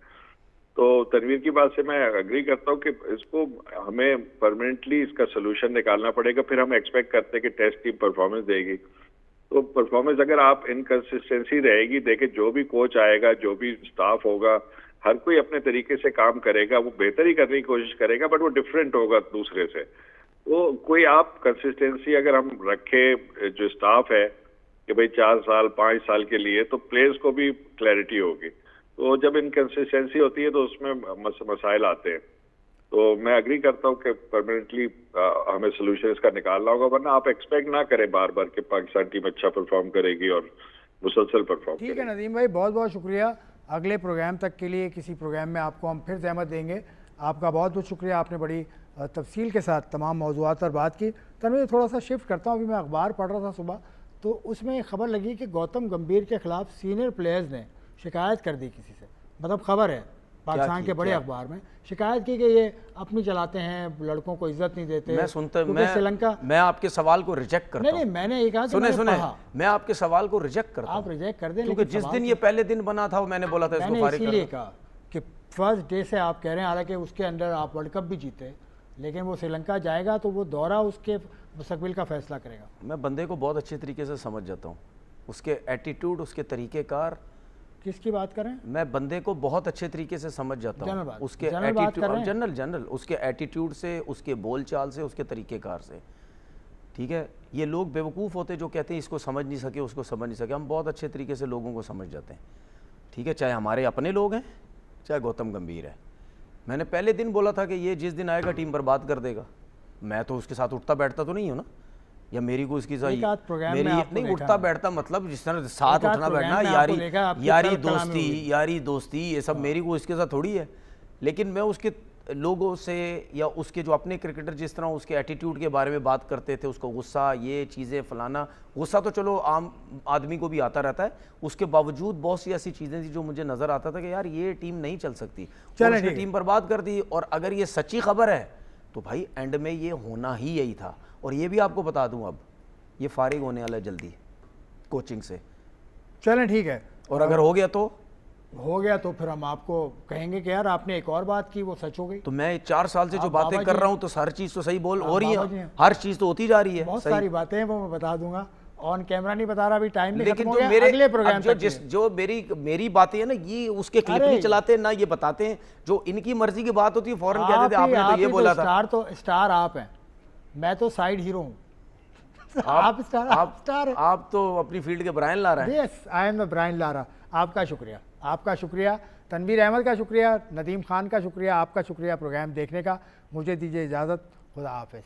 Speaker 3: तो तनवीर की बात से मैं एग्री करता हूँ कि इसको हमें परमानेंटली इसका सोल्यूशन निकालना पड़ेगा। फिर हम एक्सपेक्ट करते हैं कि टेस्ट टीम परफॉर्मेंस देगी, तो परफॉर्मेंस अगर आप इनकंसिस्टेंसी रहेगी, देखे जो भी कोच आएगा, जो भी स्टाफ होगा, हर कोई अपने तरीके से काम करेगा, वो बेहतर ही करने की कोशिश करेगा, बट वो डिफरेंट होगा दूसरे से। तो कोई आप कंसिस्टेंसी अगर हम रखे, जो स्टाफ है कि भाई 4 साल 5 साल के लिए, तो प्लेयर्स को भी क्लैरिटी होगी। तो जब इनकंसिस्टेंसी होती है तो उसमें मसाइल आते हैं। तो मैं अग्री करता हूँ कि परमानेंटली हमें सोल्यूशन इसका निकालना होगा, वरना आप एक्सपेक्ट ना करें बार बार कि पाकिस्तान टीम अच्छा परफॉर्म करेगी और मुसलसल परफॉर्म करेगी।
Speaker 1: ठीक है नदीम भाई, बहुत बहुत शुक्रिया। अगले प्रोग्राम तक के लिए किसी प्रोग्राम में आपको हम फिर ज़हमत देंगे। आपका बहुत बहुत शुक्रिया, आपने बड़ी तफसील के साथ तमाम मौज़ूआत पर बात की। तनवीर, थोड़ा सा शिफ्ट करता हूँ, अभी मैं अखबार पढ़ रहा था सुबह, तो उसमें खबर लगी कि गौतम गंभीर के ख़िलाफ़ सीनियर प्लेयर्स ने शिकायत कर दी किसी से, मतलब खबर है पाकिस्तान के बड़े अखबार में, शिकायत की कि ये अपनी चलाते हैं, लड़कों को इज्जत नहीं देते।
Speaker 2: मैं
Speaker 1: श्रीलंका,
Speaker 2: मैं आपके सवाल को रिजेक्ट करता हूं।
Speaker 1: नहीं, मैंने ये कहा,
Speaker 2: सुने मैं आपके सवाल को रिजेक्ट करता हूं।
Speaker 1: आप रिजेक्ट कर दें,
Speaker 2: क्योंकि जिस दिन ये पहले दिन बना था, मैंने बोला था इसको फारिग
Speaker 1: इसीलिए कहा कि फर्स्ट डे से आप कह रहे हैं, हालांकि उसके अंदर आप वर्ल्ड कप भी जीते, लेकिन वो श्रीलंका जाएगा तो वो दौरा उसके मुस्तकबिल का फैसला करेगा।
Speaker 2: मैं बंदे को बहुत अच्छे तरीके से समझ जाता हूँ, उसके एटीट्यूड, उसके तरीक़ेकार।
Speaker 1: किसकी बात कर रहे हैं?
Speaker 2: मैं बंदे को बहुत अच्छे तरीके से समझ जाता हूँ, उसके एटीट्यूड, जनरल उसके एटीट्यूड से, उसके बोलचाल से, उसके तरीक़ेकार से। ठीक है, ये लोग बेवकूफ़ होते जो कहते हैं इसको समझ नहीं सके, उसको समझ नहीं सके। हम बहुत अच्छे तरीके से लोगों को समझ जाते हैं। ठीक है, चाहे हमारे अपने लोग हैं, चाहे गौतम गंभीर है। मैंने पहले दिन बोला था कि ये जिस दिन आएगा टीम बर्बाद कर देगा। मैं तो उसके साथ उठता बैठता तो नहीं हूँ ना, या मेरी को उसकी मेरी नहीं उठता बैठता, मतलब जिस तरह साथ उठना बैठना, यारी दोस्ती, ये सब मेरी को इसके साथ थोड़ी है। लेकिन मैं उसके लोगों से या उसके जो अपने क्रिकेटर जिस तरह उसके एटीट्यूड के बारे में बात करते थे, उसको गुस्सा, ये चीज़ें फलाना, गुस्सा तो चलो आम आदमी को भी आता रहता है, उसके बावजूद बहुत सी ऐसी चीज़ें थी जो मुझे नज़र आता था कि यार ये टीम नहीं चल सकती, और उसने टीम बर्बाद कर दी। और अगर ये सच्ची खबर है तो भाई एंड में ये होना ही यही था। और ये भी आपको बता दूं, अब ये फारिग होने वाला है जल्दी कोचिंग से।
Speaker 1: चलें ठीक है,
Speaker 2: और अगर हो गया तो
Speaker 1: फिर हम आपको कहेंगे कि यार आपने एक और बात की, वो सच हो गई।
Speaker 2: तो मैं 4 साल से जो बातें कर रहा हूं तो हर चीज़ तो सही बोल हो रही है, हर चीज़ तो होती जा रही है।
Speaker 1: बहुत सारी बातें हैं वो मैं बता दूंगा, ऑन कैमरा नहीं बता रहा, अभी टाइम
Speaker 2: लेकिन जो मेरे अगले प्रोग्राम जो मेरी बातें है ना, ये उसके क्लिप नहीं चलाते ना, ये बताते हैं जो इनकी मर्जी की बात होती है फौरन कहते थे आपने तो ये बोला था।
Speaker 1: स्टार आप हैं, मैं तो साइड हीरो हूँ। आप स्टार
Speaker 2: आप तो अपनी फील्ड के ब्रायन लारा हैं।
Speaker 1: Yes, I am the Brian Lara. आपका शुक्रिया, तनवीर अहमद का शुक्रिया, नदीम खान का शुक्रिया, आपका शुक्रिया प्रोग्राम देखने का। मुझे दीजिए इजाज़त, खुदा हाफिज़।